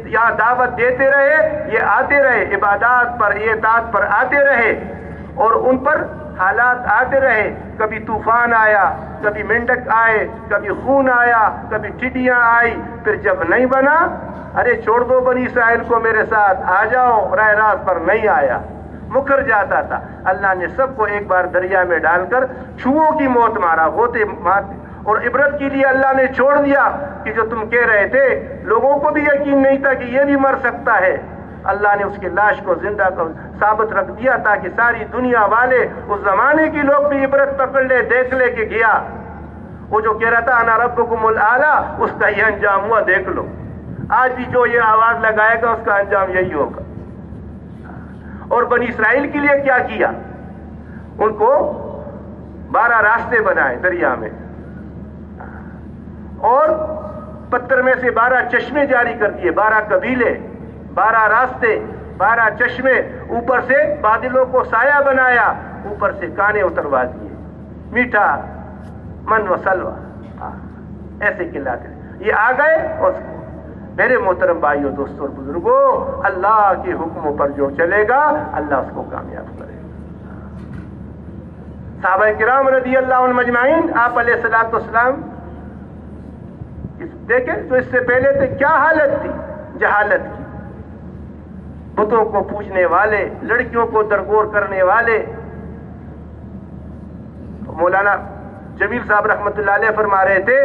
یا دعوت دیتے رہے، یہ آتے رہے، عبادات پر، اطاعت پر آتے رہے، اور ان پر حالات آتے رہے، کبھی طوفان آیا، کبھی مینڈک آئے، کبھی خون آیا، کبھی ٹڈیاں آئی، پھر جب نہیں بنا، ارے چھوڑ دو بنی اسرائیل کو میرے ساتھ، آ جاؤ، راہ راست پر نہیں آیا، مکر جاتا تھا۔ اللہ نے سب کو ایک بار دریا میں ڈال کر چھوؤں کی موت مارا، اور عبرت کے لیے اللہ نے چھوڑ دیا کہ جو تم کہہ رہے تھے، لوگوں کو بھی یقین نہیں تھا کہ یہ بھی مر سکتا ہے، اللہ نے اس کی لاش کو زندہ ثابت رکھ دیا تاکہ ساری دنیا والے، اس زمانے کی لوگ بھی عبرت پکڑ لے، دیکھ لے کہ گیا وہ جو کہہ رہا تھا انا ربکم الاعلی، اس کا یہ انجام ہوا، دیکھ لو۔ آج بھی جو یہ آواز لگائے گا اس کا انجام یہی ہوگا۔ اور بنی اسرائیل کے لیے کیا کیا؟ ان کو 12 راستے بنائے دریا میں، اور پتھر میں سے 12 چشمے جاری کر دیے، 12 قبیلے، 12 راستے، 12 چشمے، اوپر سے بادلوں کو سایہ بنایا، اوپر سے کانے اتروا دیے، میٹھا من و سلوہ، ایسے کھلاتے۔ یہ آ گئے، اور میرے محترم بھائیوں، دوستوں اور بزرگوں، اللہ کے حکموں پر جو چلے گا اللہ اس کو کامیاب کرے گا۔ صحابہ کرام رضی اللہ عنہم اجمعین، آپ علیہ الصلوۃ والسلام دیکھیں تو اس سے پہلے تھے، کیا حالت تھی؟ جہالت کی، بتوں کو پوجنے والے، لڑکیوں کو درگور کرنے والے۔ مولانا جمیل صاحب رحمۃ اللہ علیہ فرما رہے تھے،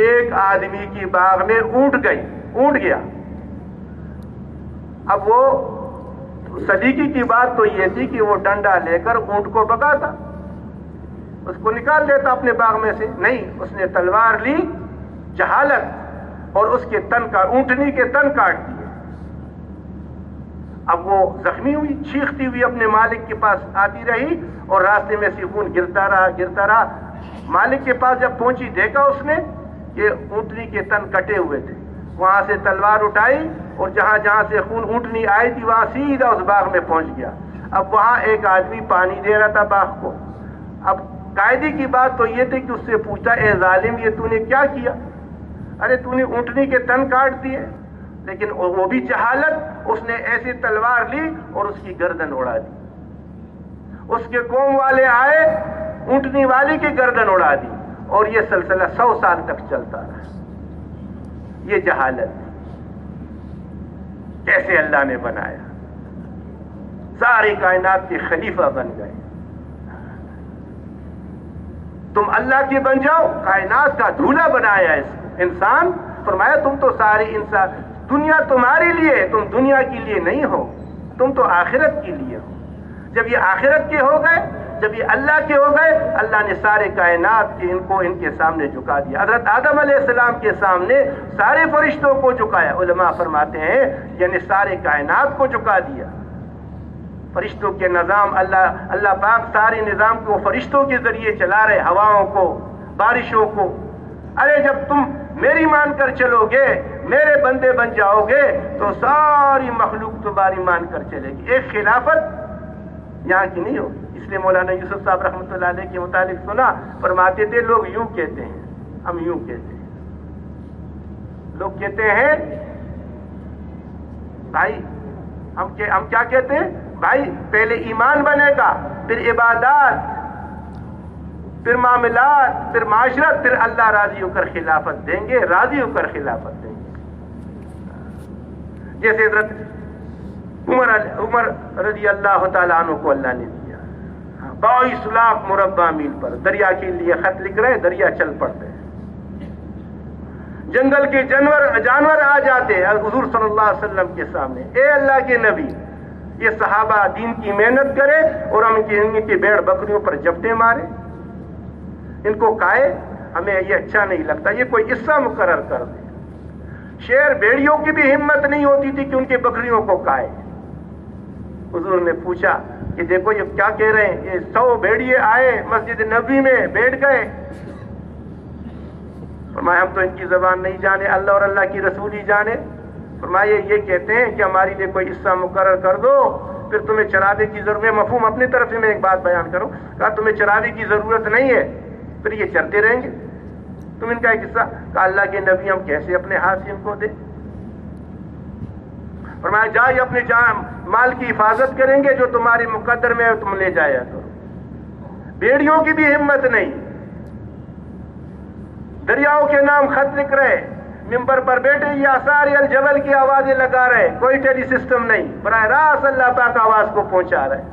ایک آدمی کی باغ میں اونٹ گیا۔ اب وہ صدیقی کی بات تو یہ تھی کہ وہ ڈنڈا لے کر اونٹ کو بگاتا، اس کو نکال دیتا اپنے باغ میں سے، نہیں، اس نے تلوار لی، جہالت، اور اس کے اونٹنی کے تن کاٹ دیے۔ اب وہ زخمی ہوئی، چیختی ہوئی اپنے مالک کے پاس آتی رہی، اور راستے میں سے خون گرتا رہا۔ مالک کے پاس جب پہنچی، دیکھا اس نے کہ اونٹنی کے تن کٹے ہوئے تھے، وہاں سے تلوار اٹھائی اور جہاں جہاں سے خون اونٹنی آئی تھی وہاں سیدھا اس باغ میں پہنچ گیا. اب وہاں ایک آدمی پانی دے رہا تھا باغ کو. اب قاعدے کی بات تو یہ تھی کہ اس سے پوچھا اے ظالم یہ تو نے کیا کیا؟ ارے تو نے اونٹنی کے تن کاٹ دیے. لیکن وہ بھی جہالت، اس نے ایسی تلوار لی اور اس کی گردن اڑا دی. اس کے قوم والے آئے، اونٹنی والی کی گردن اڑا دی اور یہ سلسلہ 100 سال تک چلتا رہا. یہ جہالت کیسے اللہ نے بنایا، ساری کائنات کے خلیفہ بن گئے. تم اللہ کے بن جاؤ، کائنات کا دھولا بنایا اس کو. انسان فرمایا تم تو ساری انسان، دنیا تمہارے لیے، تم دنیا کے لیے نہیں ہو، تم تو آخرت کے لیے ہو. جب یہ آخرت کے ہو گئے، جب یہ اللہ کے ہو گئے، اللہ نے سارے کائنات کے ان کے سامنے جھکا دیا. حضرت آدم علیہ السلام کے سامنے سارے فرشتوں کو جھکایا. علماء فرماتے ہیں یعنی سارے کائنات کو جھکا دیا. فرشتوں کے نظام اللہ پاک سارے نظام کو فرشتوں کے ذریعے چلا رہے، ہواؤں کو، بارشوں کو. ارے جب تم میری مان کر چلو گے، میرے بندے بن جاؤ گے تو ساری مخلوق تمہاری مان کر چلے گی. ایک خلافت یہاں کی نہیں ہوگی. اس لیے مولانا یوسف صاحب رحمۃ اللہ علیہ کے متعلق سنا، فرماتے تھے لوگ یوں کہتے ہیں، ہم یوں کہتے ہیں. لوگ کہتے ہیں بھائی ہم کیا کہتے ہیں بھائی، پہلے ایمان بنے گا، پھر عبادات، پھر معاملات، پھر معاشرت، پھر اللہ راضی ہو کر خلافت دیں گے، راضی ہو کر خلافت دیں گے. جیسے حضرت عمر رضی اللہ تعالیٰ عنہ کو اللہ نے دیا 22 لاکھ مربع میل پر، دریا کے لیے خط لکھ رہے، دریا چل پڑتے ہیں. جنگل کے جانور آ جاتے حضور صلی اللہ علیہ وسلم کے سامنے، اے اللہ کے نبی یہ صحابہ دین کی محنت کرے اور ہم ان کی بھیڑ بکریوں پر جپٹے مارے، ان کو کھائے، ہمیں یہ اچھا نہیں لگتا، یہ کوئی حصہ مقرر کر دے. شیر بھیڑیوں کی بھی ہمت نہیں ہوتی تھی کہ ان کی بکریوں کو کھائے. حضور نے پوچھا کہ دیکھو یہ کیا کہہ رہے ہیں، یہ 100 بھیڑیے آئے مسجد نبوی میں بیٹھ گئے. فرمایا ہم تو ان کی زبان نہیں جانے، اللہ اور اللہ کی رسول ہی جانے. فرمایا یہ کہتے ہیں کہ ہمارے لیے کوئی حصہ مقرر کر دو، پھر تمہیں چراوے کی ضرورت ہے. مفہوم اپنی طرف سے میں ایک بات بیان کروں، کہا تمہیں چراوے کی ضرورت نہیں ہے، پھر یہ چرتے رہیں گے، تم ان کا ایک حصہ. کہا اللہ کے نبی ہم کیسے اپنے ہاتھ سے ان کو دیں؟ فرمایا جائے اپنے مال کی حفاظت کریں گے، جو تمہارے مقدر میں ہے تم لے جایا کرو. بیڑیوں کی بھی ہمت نہیں، دریاؤں کے نام خط لکھ رہے، ممبر پر بیٹھے یہ آثار الجبل کی آوازیں لگا رہے، کوئی ٹیلی سسٹم نہیں، براہ راست اللہ پاک آواز کو پہنچا رہے.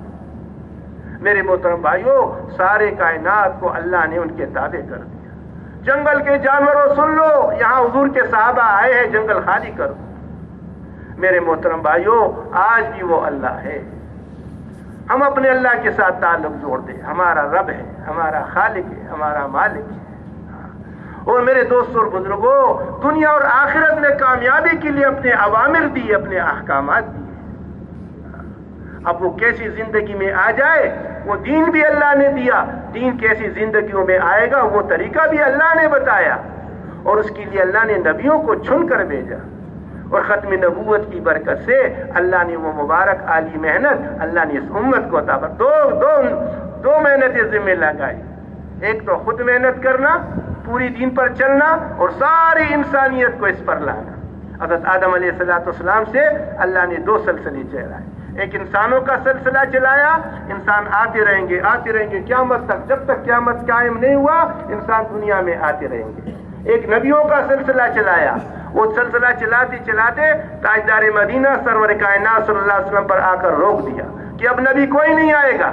میرے محترم بھائیوں، سارے کائنات کو اللہ نے ان کے تابع کر دیا. جنگل کے جانوروں سن لو، یہاں حضور کے صحابہ آئے ہیں، جنگل خالی کرو. میرے محترم بھائیوں، آج بھی وہ اللہ ہے. ہم اپنے اللہ کے ساتھ تعلق جوڑ دیں، ہمارا رب ہے، ہمارا خالق ہے، ہمارا مالک ہے. اور میرے دوستوں اور بزرگوں، دنیا اور آخرت میں کامیابی کے لیے اپنے اوامر دیے، اپنے احکامات دیے. اب وہ کیسی زندگی میں آ جائے، وہ دین بھی اللہ نے دیا. دین کیسی زندگیوں میں آئے گا وہ طریقہ بھی اللہ نے بتایا، اور اس کے لیے اللہ نے نبیوں کو چن کر بھیجا. اور ختم نبوت کی برکت سے اللہ نے وہ مبارک عالی محنت اللہ نے اس امت کو عطا فرمائی. دو محنتیں ذمہ لگائی. ایک تو خود محنت کرنا، پوری دین پر چلنا، اور ساری انسانیت کو اس پر لانا. حضرت آدم علیہ السلام سے اللہ نے 2 سلسلے چلائے. ایک انسانوں کا سلسلہ چلایا، انسان آتے رہیں گے قیامت تک، جب تک قیامت قائم نہیں ہوا انسان دنیا میں آتے رہیں گے. ایک نبیوں کا سلسلہ چلایا، وہ سلسلہ چلاتے چلاتے تاجدار مدینہ سرور کائنات صلی اللہ علیہ وسلم پر آ کر روک دیا کہ اب نبی کوئی نہیں آئے گا،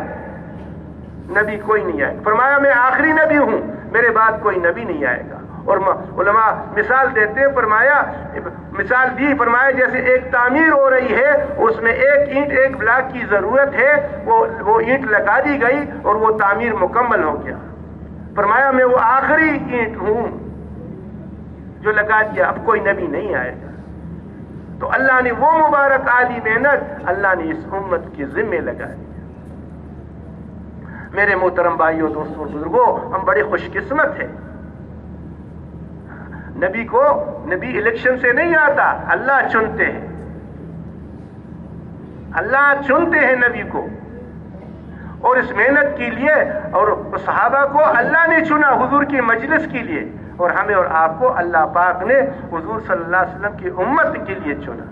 نبی کوئی نہیں آئے گا. فرمایا میں آخری نبی ہوں، میرے بعد کوئی نبی نہیں آئے گا. اور علماء مثال دیتے ہیں، مثال دی، فرمایا جیسے ایک تعمیر ہو رہی ہے، اس میں ایک اینٹ ایک بلاک کی ضرورت ہے، وہ اینٹ لگا دی گئی اور وہ تعمیر مکمل ہو گیا. فرمایا میں وہ آخری اینٹ ہوں جو لگا دیا، اب کوئی نبی نہیں آئے گا. تو اللہ نے وہ مبارک عالی محنت اللہ نے اس امت کے ذمہ لگا دی. میرے محترم بھائیوں، دوستوں اور بزرگوں، ہم بڑے خوش قسمت ہیں. نبی الیکشن سے نہیں آتا، اللہ چنتے ہیں، اللہ چنتے ہیں نبی کو، اور اس محنت کے لیے، اور صحابہ کو اللہ نے چنا حضور کی مجلس کے لیے، اور ہمیں اور آپ کو اللہ پاک نے حضور صلی اللہ علیہ وسلم کی امت کے لیے چنا۔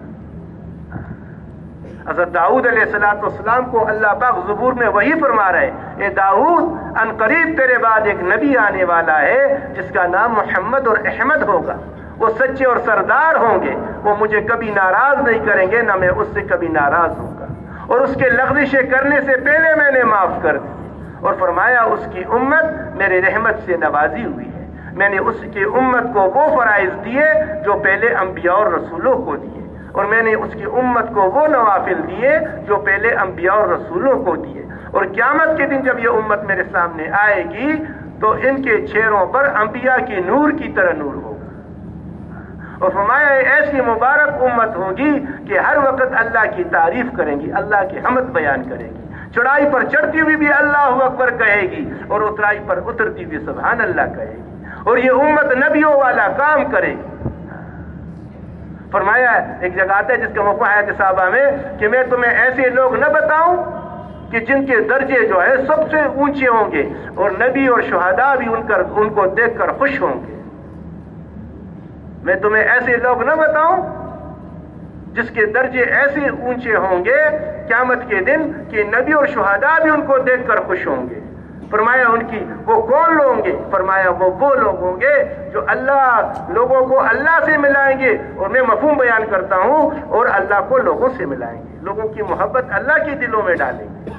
حضرت داؤد علیہ السلام کو اللہ پاک زبور میں وہی فرما رہے، اے داؤد ان قریب تیرے بعد ایک نبی آنے والا ہے جس کا نام محمد اور احمد ہوگا، وہ سچے اور سردار ہوں گے، وہ مجھے کبھی ناراض نہیں کریں گے، نہ میں اس سے کبھی ناراض ہوں گا، اور اس کے لغزشیں کرنے سے پہلے میں نے معاف کر دی، اور فرمایا اس کی امت میرے رحمت سے نوازی ہوئی ہے، میں نے اس کی امت کو وہ فرائض دیے جو پہلے انبیاء اور رسولوں کو دیے، اور میں نے اس کی امت کو وہ نوافل دیے جو پہلے انبیاء اور رسولوں کو دیے، اور قیامت کے دن جب یہ امت میرے سامنے آئے گی تو ان کے چہروں پر انبیاء کی نور کی طرح نور ہوگا، اور فرمایا ایسی مبارک امت ہوگی کہ ہر وقت اللہ کی تعریف کریں گی، اللہ کی حمد بیان کرے گی، چڑھائی پر چڑھتی ہوئی بھی اللہ اکبر کہے گی، اور اترائی پر اترتی ہوئی سبحان اللہ کہے گی، اور یہ امت نبیوں والا کام کرے گی۔ فرمایا ایک جگہ آتا ہے جس کا موقع ہے صحابہ میں کہ میں تمہیں ایسے لوگ نہ بتاؤں کہ جن کے درجے جو ہے سب سے اونچے ہوں گے، اور نبی اور شہداء بھی ان کو دیکھ کر خوش ہوں گے، میں تمہیں ایسے لوگ نہ بتاؤں جس کے درجے ایسے اونچے ہوں گے قیامت کے دن کہ نبی اور شہداء بھی ان کو دیکھ کر خوش ہوں گے۔ فرمایا ان کی وہ کون لوگ ہوں گے؟ فرمایا وہ لوگ ہوں گے جو اللہ لوگوں کو اللہ سے ملائیں گے، اور میں مفہوم بیان کرتا ہوں، اور اللہ کو لوگوں سے ملائیں گے، لوگوں کی محبت اللہ کے دلوں میں ڈالیں گے،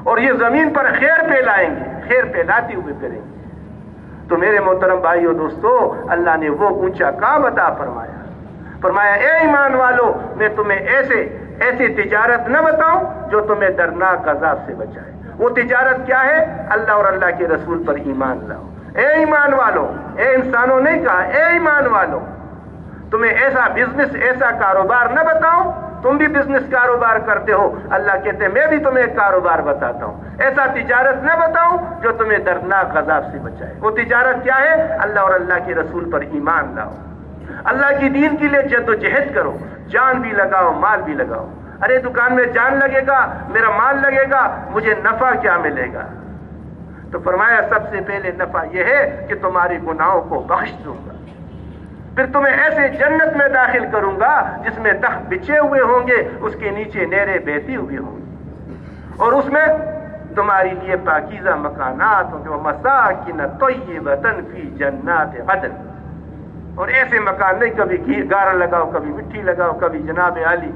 اور یہ زمین پر خیر پھیلائیں گے، خیر پھیلاتے ہوئے کریں گے۔ تو میرے محترم بھائیو دوستو، اللہ نے وہ اونچا کام عطا فرمایا اے ایمان والو، میں تمہیں ایسے تجارت نہ بتاؤں جو تمہیں درناک عذاب سے بچائے۔ وہ تجارت کیا ہے؟ اللہ اور اللہ کے رسول پر ایمان لاؤ۔ اے ایمان والو، اے انسانوں نہیں کہا، اے ایمان والو، تمہیں ایسا بزنس، ایسا کاروبار نہ بتاؤں، تم بھی بزنس کاروبار کرتے ہو، اللہ کہتے ہیں میں بھی تمہیں ایک کاروبار بتاتا ہوں، ایسا تجارت نہ بتاؤں جو تمہیں دردناک عذاب سے بچائے۔ وہ تجارت کیا ہے؟ اللہ اور اللہ کے رسول پر ایمان لاؤ، اللہ کی دین کے لیے جد و جہد کرو، جان بھی لگاؤ، مال بھی لگاؤ۔ ارے دکان میں جان لگے گا، میرا مال لگے گا، مجھے نفع کیا ملے گا؟ تو فرمایا سب سے پہلے نفع یہ ہے کہ تمہاری گناہوں کو بخش دوں گا، پھر تمہیں ایسے جنت میں داخل کروں گا جس میں تخت بچھے ہوئے ہوں گے، اس کے نیچے نہریں بہتی ہوئی ہوں گی، اور اس میں تمہاری لیے پاکیزہ مکانات ہوں گے، ومساکن طیبۃ فی جنات عدن، اور ایسے مکان نہیں کبھی گارا لگاؤ، کبھی مٹی لگاؤ، کبھی جناب عالی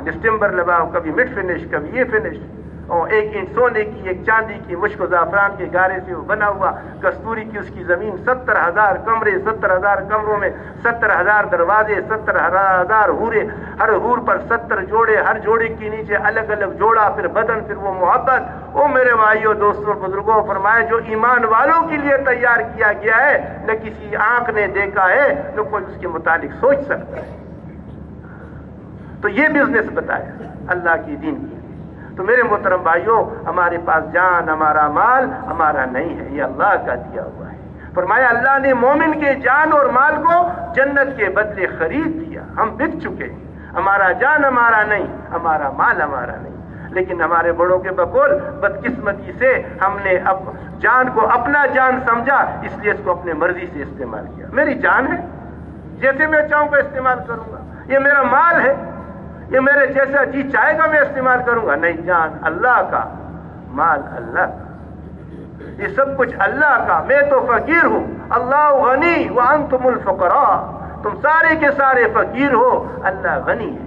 ڈسٹمبر لگاؤ، کبھی مٹ فنش، کبھی یہ فنش، اور 1 انچ سونے کی، 1 چاندی کی، مشک و زعفران کے گارے سے وہ بنا ہوا، کستوری کی اس کی زمین، 70,000 کمرے، 70,000 کمروں میں 70,000 دروازے، 70,000 حورے، ہر حور پر 70 جوڑے، ہر جوڑے کے نیچے الگ الگ جوڑا، پھر بدن، پھر وہ محبت۔ او میرے بھائیوں دوستوں بزرگوں، فرمایا جو ایمان والوں کے لیے تیار کیا گیا ہے، نہ کسی آنکھ نے دیکھا ہے، نہ کوئی اس کے متعلق سوچ سکتا ہے۔ تو یہ بزنس بتایا اللہ کی دین کی۔ تو میرے محترم بھائیوں، ہمارے پاس جان، ہمارا مال ہمارا نہیں ہے، یہ اللہ کا دیا ہوا ہے۔ فرمایا اللہ نے مومن کے جان اور مال کو جنت کے بدلے خرید دیا، ہم بک چکے ہیں، ہمارا جان ہمارا نہیں، ہمارا مال ہمارا نہیں، لیکن ہمارے بڑوں کے بقول بدقسمتی سے ہم نے جان کو اپنا جان سمجھا، اس لیے اس کو اپنے مرضی سے استعمال کیا۔ میری جان ہے، جیسے میں چاہوں گا استعمال کروں گا، یہ میرا مال ہے، یہ میرے جیسا جی چاہے گا میں استعمال کروں گا، نہیں، جان اللہ کا، مال اللہ کا، یہ سب کچھ اللہ کا۔ میں تو فقیر ہوں، اللہ غنی وانتم الفقراء، تم سارے کے سارے فقیر ہو، اللہ غنی ہے۔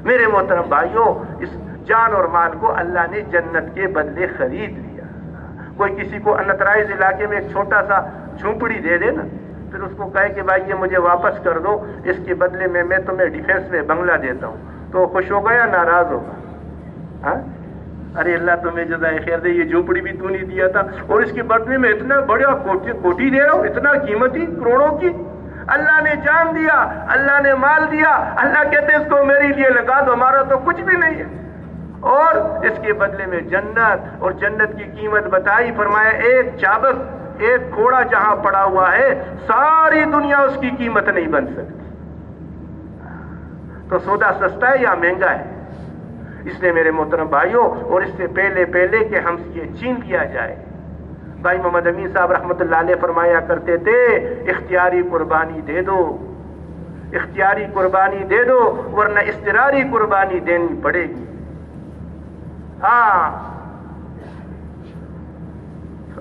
میرے محترم بھائیوں، اس جان اور مال کو اللہ نے جنت کے بدلے خرید لیا۔ کوئی کسی کو انترائز علاقے میں ایک چھوٹا سا جھونپڑی دے دے نا، پھر اس کو کہے کہ بھائی یہ مجھے واپس کر دو، اس کے بدلے میں تمہیں ڈیفینس میں بنگلہ دیتا ہوں، تو خوش ہوگا یا ناراض ہوگا؟ ہاں، ارے اللہ تمہیں جزائے خیر دے، یہ جھونپڑی بھی تو نہیں دیا تھا، اور اس کے بدلے میں اتنا بڑا کوٹھی دے رہا ہوں، اتنا قیمتی، کروڑوں کی۔ اللہ نے جان دیا، اللہ نے مال دیا، اللہ کہتے ہیں اس کو میرے لیے لگا دو، ہمارا تو کچھ بھی نہیں ہے، اور اس کے بدلے میں جنت، اور جنت کی قیمت بتائی، فرمایا ایک چابک ایک گھوڑا جہاں پڑا ہوا ہے ساری دنیا اس کی قیمت نہیں بن سکتی. تو سودا سستا ہے یا مہنگا ہے؟ اس لیے میرے محترم بھائیوں، اور اس سے پہلے کہ ہم سے یہ چھین لیا جائے، بھائی محمد امین صاحب رحمۃ اللہ علیہ فرمایا کرتے تھے اختیاری قربانی دے دو، اختیاری قربانی دے دو ورنہ اضطراری قربانی دینی پڑے گی. ہاں،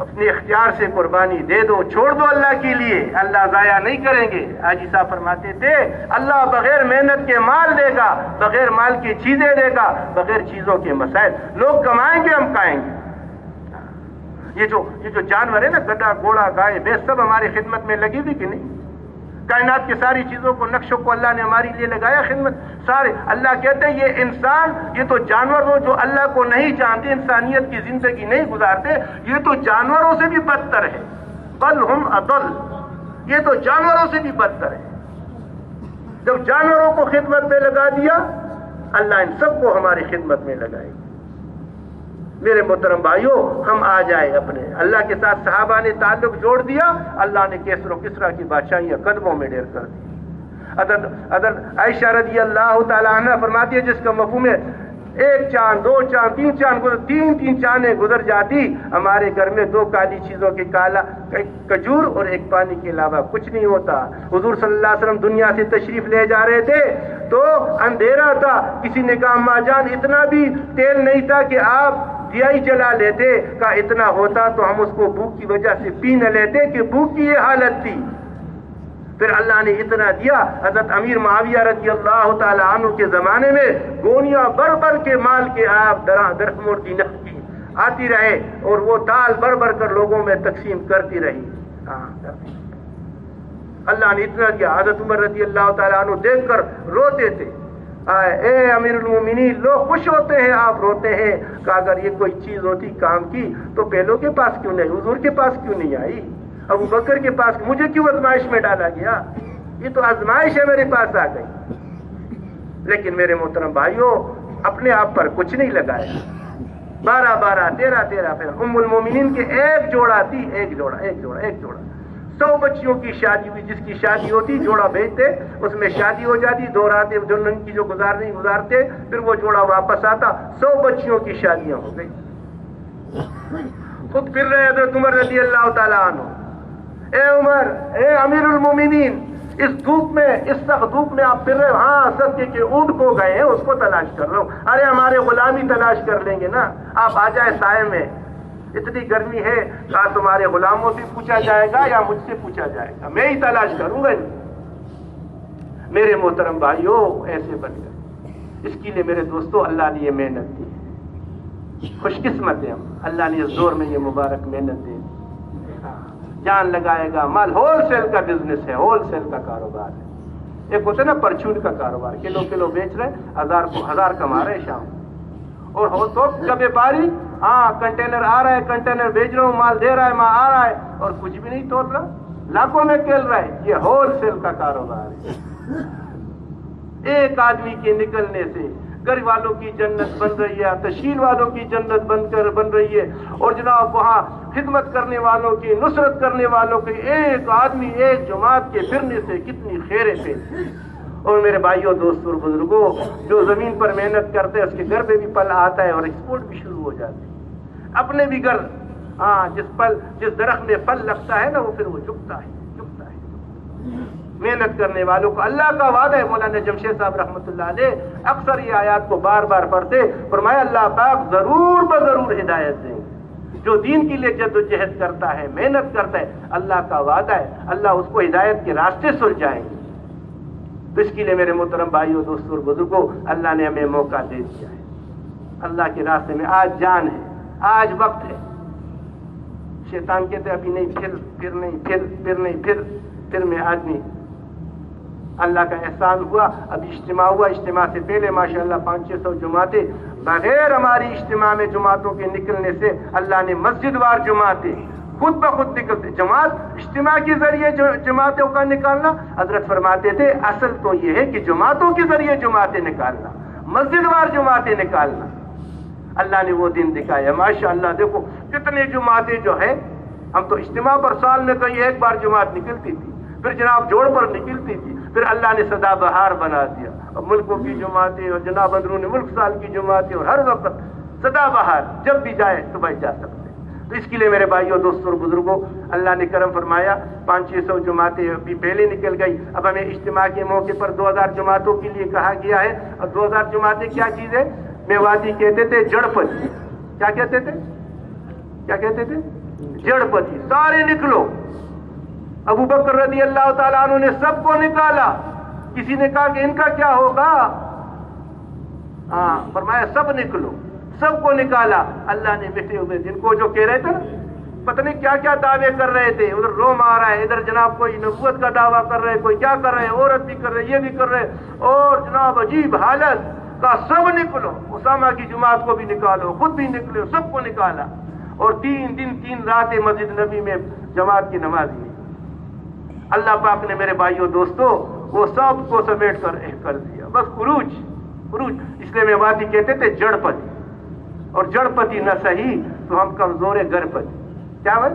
اپنے اختیار سے قربانی دے دو، چھوڑ دو اللہ کے لیے، اللہ ضائع نہیں کریں گے. حاجی صاحب فرماتے تھے اللہ بغیر محنت کے مال دے گا، بغیر مال کی چیزیں دے گا، بغیر چیزوں کے مسائل. لوگ کمائیں گے، ہم کھائیں گے. یہ جو جانور ہے نا، گدھا، گھوڑا، گائے، بھینس، سب ہماری خدمت میں لگی ہوئی کہ نہیں؟ کائنات کی ساری چیزوں کو، نقشوں کو اللہ نے ہماری لیے لگایا خدمت سارے. اللہ کہتے ہیں یہ انسان، یہ تو جانوروں جو اللہ کو نہیں جانتے، انسانیت کی زندگی نہیں گزارتے، یہ تو جانوروں سے بھی بدتر ہے. بل ہم اضل، یہ تو جانوروں سے بھی بدتر ہے. جب جانوروں کو خدمت میں لگا دیا، اللہ ان سب کو ہماری خدمت میں لگائے. میرے محترم بھائیوں، ہم آ جائے اپنے اللہ کے ساتھ. صحابہ نے تعلق جوڑ دیا، اللہ نے کیسر و کسرا کی بادشاہیاں قدموں میں ڈیر کر دی. حضرت عائشہ رضی اللہ تعالی عنہ فرماتی ہے جس کا مفہوم ہے ایک چاند، دو چاند، تین چاند، تین چاندیں گزر جاتی، ہمارے گھر میں دو کالی چیزوں کے کالا کھجور اور ایک پانی کے علاوہ کچھ نہیں ہوتا. حضور صلی اللہ علیہ وسلم دنیا سے تشریف لے جا رہے تھے تو اندھیرا تھا. کسی نے کہا اماں جان اتنا بھی تیل نہیں تھا کہ آپ دیا ہی جلا لیتے. کہا اتنا ہوتا تو ہم اس کو بھوک کی وجہ سے پی نہ لیتے کہ بھوک کی یہ حالت تھی. پھر اللہ نے اتنا دیا. حضرت امیر معاویہ رضی اللہ تعالی عنہ کے زمانے میں گونیاں بھر کے مال کے آپ درہم اور دینار کی آتی رہے اور وہ دال بھر کر لوگوں میں تقسیم کرتی رہی. اللہ نے اتنا دیا. حضرت عمر رضی اللہ تعالی عنہ دیکھ کر روتے تھے. اے امیر المومنین، لوگ خوش ہوتے ہیں، آپ روتے ہیں. کہ اگر یہ کوئی چیز ہوتی کام کی تو پہلوں کے پاس کیوں نہیں، حضور کے پاس کیوں نہیں آئی، ابو بکر کے پاس، مجھے کیوں آزمائش میں ڈالا گیا؟ یہ تو آزمائش ہے میرے پاس آ گئی. لیکن میرے محترم بھائیوں، اپنے آپ پر کچھ نہیں لگایا. 12 13 پھر ام المومنین کے ایک جوڑا تھی، ایک جوڑا 100 بچیوں کی شادی ہوئی. جس کی شادی ہوتی جوڑا بھیجتے، اس میں شادی ہو جاتی، 2 راتیں جو ان کی جو گزارتے، پھر وہ جوڑا واپس آتا. 100 بچیوں کی شادیاں ہو گئی. خود پھر رہے حضرت عمر رضی اللہ تعالیٰ عنہ. اے عمر، اے امیر المومنین، اس دھوپ میں، اس سخت دھوپ میں آپ پھر رہے ہو. ہاں، صدقے کے اونٹ کو گئے ہیں، اس کو تلاش کر رہا ہوں. ارے ہمارے غلامی تلاش کر لیں گے نا، آپ آ جائے سائے میں. اتنی گرمی ہے، کہا تمہارے غلاموں سے پوچھا جائے گا یا مجھ سے پوچھا جائے گا؟ میں ہی تلاش کروں گا. میرے محترم بھائیوں، ایسے بن گئے. اس کے لیے میرے دوستوں اللہ نے یہ محنت دی. خوش قسمت ہیں ہم، اللہ نے اس دور میں یہ مبارک محنت دی. جان لگائے گا. مال ہول سیل کا بزنس ہے، ہول سیل کا کاروبار ہے. ایک ہوتا ہے نا پرچون کا کاروبار، کلو بیچ رہے، 1000 کما رہے شام. اور ہو تو کا بیپاری، ہاں کنٹینر آ رہا ہے، کنٹینر بیچ رہا ہوں، مال دے رہا ہے، مال آ رہا ہے اور کچھ بھی نہیں توڑ رہا، لاکھوں میں کھیل رہا ہے. یہ ہول سیل کا کاروبار ہے. ایک آدمی کے نکلنے سے گھر والوں کی جنت بن رہی ہے، تشہیر والوں کی جنت بن رہی ہے. اور جناب وہاں خدمت کرنے والوں کی، نصرت کرنے والوں کی، ایک آدمی ایک جماعت کے پھرنے سے کتنی خیریں تھے. اور میرے بھائیوں، دوستوں اور بزرگوں، جو زمین پر محنت کرتے ہیں اس کے گھر پہ بھی پل آتا ہے اور ایکسپورٹ بھی شروع ہو جاتے ہیں. اپنے بھی گھر، ہاں، جس درخت میں پھل لگتا ہے نا، وہ پھر وہ جھکتا ہے. محنت کرنے والوں کو اللہ کا وعدہ ہے. مولانا جمشید صاحب رحمۃ اللہ علیہ اکثر یہ آیات کو بار پڑھتے، فرمایا اللہ پاک ضرور بضرور ہدایت دیں. جو دین کے لیے جد و جہد کرتا ہے، محنت کرتا ہے، اللہ کا وعدہ ہے اللہ اس کو ہدایت کے راستے سلجھائیں گے. تو اس کے لیے میرے محترم بھائیوں، دوستوں اور بزرگوں، اللہ نے ہمیں موقع دے دیا ہے. اللہ کے راستے میں آج جان ہے، آج وقت ہے. شیطان کہتے ابھی نہیں، پھر میں آدمی. اللہ کا احسان ہوا، ابھی اجتماع ہوا. اجتماع سے پہلے ماشاءاللہ 500-600 جماعتیں، بغیر ہماری اجتماع میں جماعتوں کے نکلنے سے اللہ نے مسجد وار جماعتیں خود بخود نکلتے. جماعت اجتماع کے ذریعے جماعتوں کا نکالنا، حضرت فرماتے تھے اصل تو یہ ہے کہ جماعتوں کے ذریعے جماعتیں نکالنا، مسجد وار جماعتیں نکالنا. اللہ نے وہ دن دکھایا ماشاءاللہ. دیکھو کتنے جماعتیں جو ہے، ہم تو اجتماع پر سال میں کہیں ایک بار جماعت نکلتی تھی، پھر جناب جوڑ پر نکلتی تھی، پھر اللہ نے سدا بہار بنا دیا، اب ملکوں کی جماعتیں اور جناب اندرون ملک سال کی جماعتیں، اور ہر وقت سدا بہار، جب بھی جائے صبح جا سکتے۔ تو اس کے لیے میرے بھائیوں، دوستوں اور بزرگوں، اللہ نے کرم فرمایا، 500-600 جماعتیں ابھی پہلے نکل گئی، اب ہمیں اجتماع کے موقع پر 2000 جماعتوں کے لیے کہا گیا ہے۔ اور 2000 جماعتیں کیا چیز ہے؟ میواتی کہتے تھے جڑ پتی، کیا کہتے تھے؟ کیا کہتے تھے؟ جڑ پتی، سارے نکلو۔ ابو بکر رضی اللہ تعالیٰ عنہ نے سب کو نکالا، کسی نے کہا کہ ان کا کیا ہوگا؟ ہاں فرمایا سب نکلو، سب کو نکالا۔ اللہ نے مٹے ہوئے جن کو جو کہہ رہے تھے پتہ نہیں کیا کیا دعوے کر رہے تھے، ادھر روم آ رہا ہے، ادھر جناب کوئی نبوت کا دعویٰ کر رہے، کوئی کیا کر رہے، عورت بھی کر رہے، یہ بھی کر رہے، اور جناب عجیب حالت کا سب نکلو۔ اسامہ کی جماعت کو بھی نکالو، خود بھی نکلو، سب کو نکالا، اور 3 دن 3 راتیں مسجد نبی میں جماعت کی نماز ہوئی۔ اللہ پاک نے میرے بھائیوں دوستوں وہ سب کو سمیٹ کر دیا، بس عروج۔ اس لیے میواتی کہتے تھے جڑ پتی، اور جڑ پتی نہ صحیح تو ہم کمزور گر پتی۔ کیا بات؟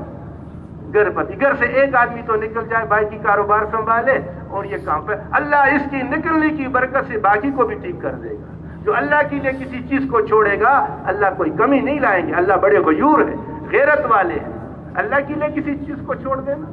گر پتی، گھر سے ایک آدمی تو نکل جائے، بھائی کی کاروبار سنبھالے اور یہ کام پہ، اللہ اس کی نکلنے کی برکت سے باقی کو بھی ٹھیک کر دے گا۔ جو اللہ کے لیے کسی چیز کو چھوڑے گا اللہ کوئی کمی نہیں لائیں گے، اللہ بڑے غیور ہے، غیرت والے ہیں۔ اللہ کے لیے کسی چیز کو چھوڑ دینا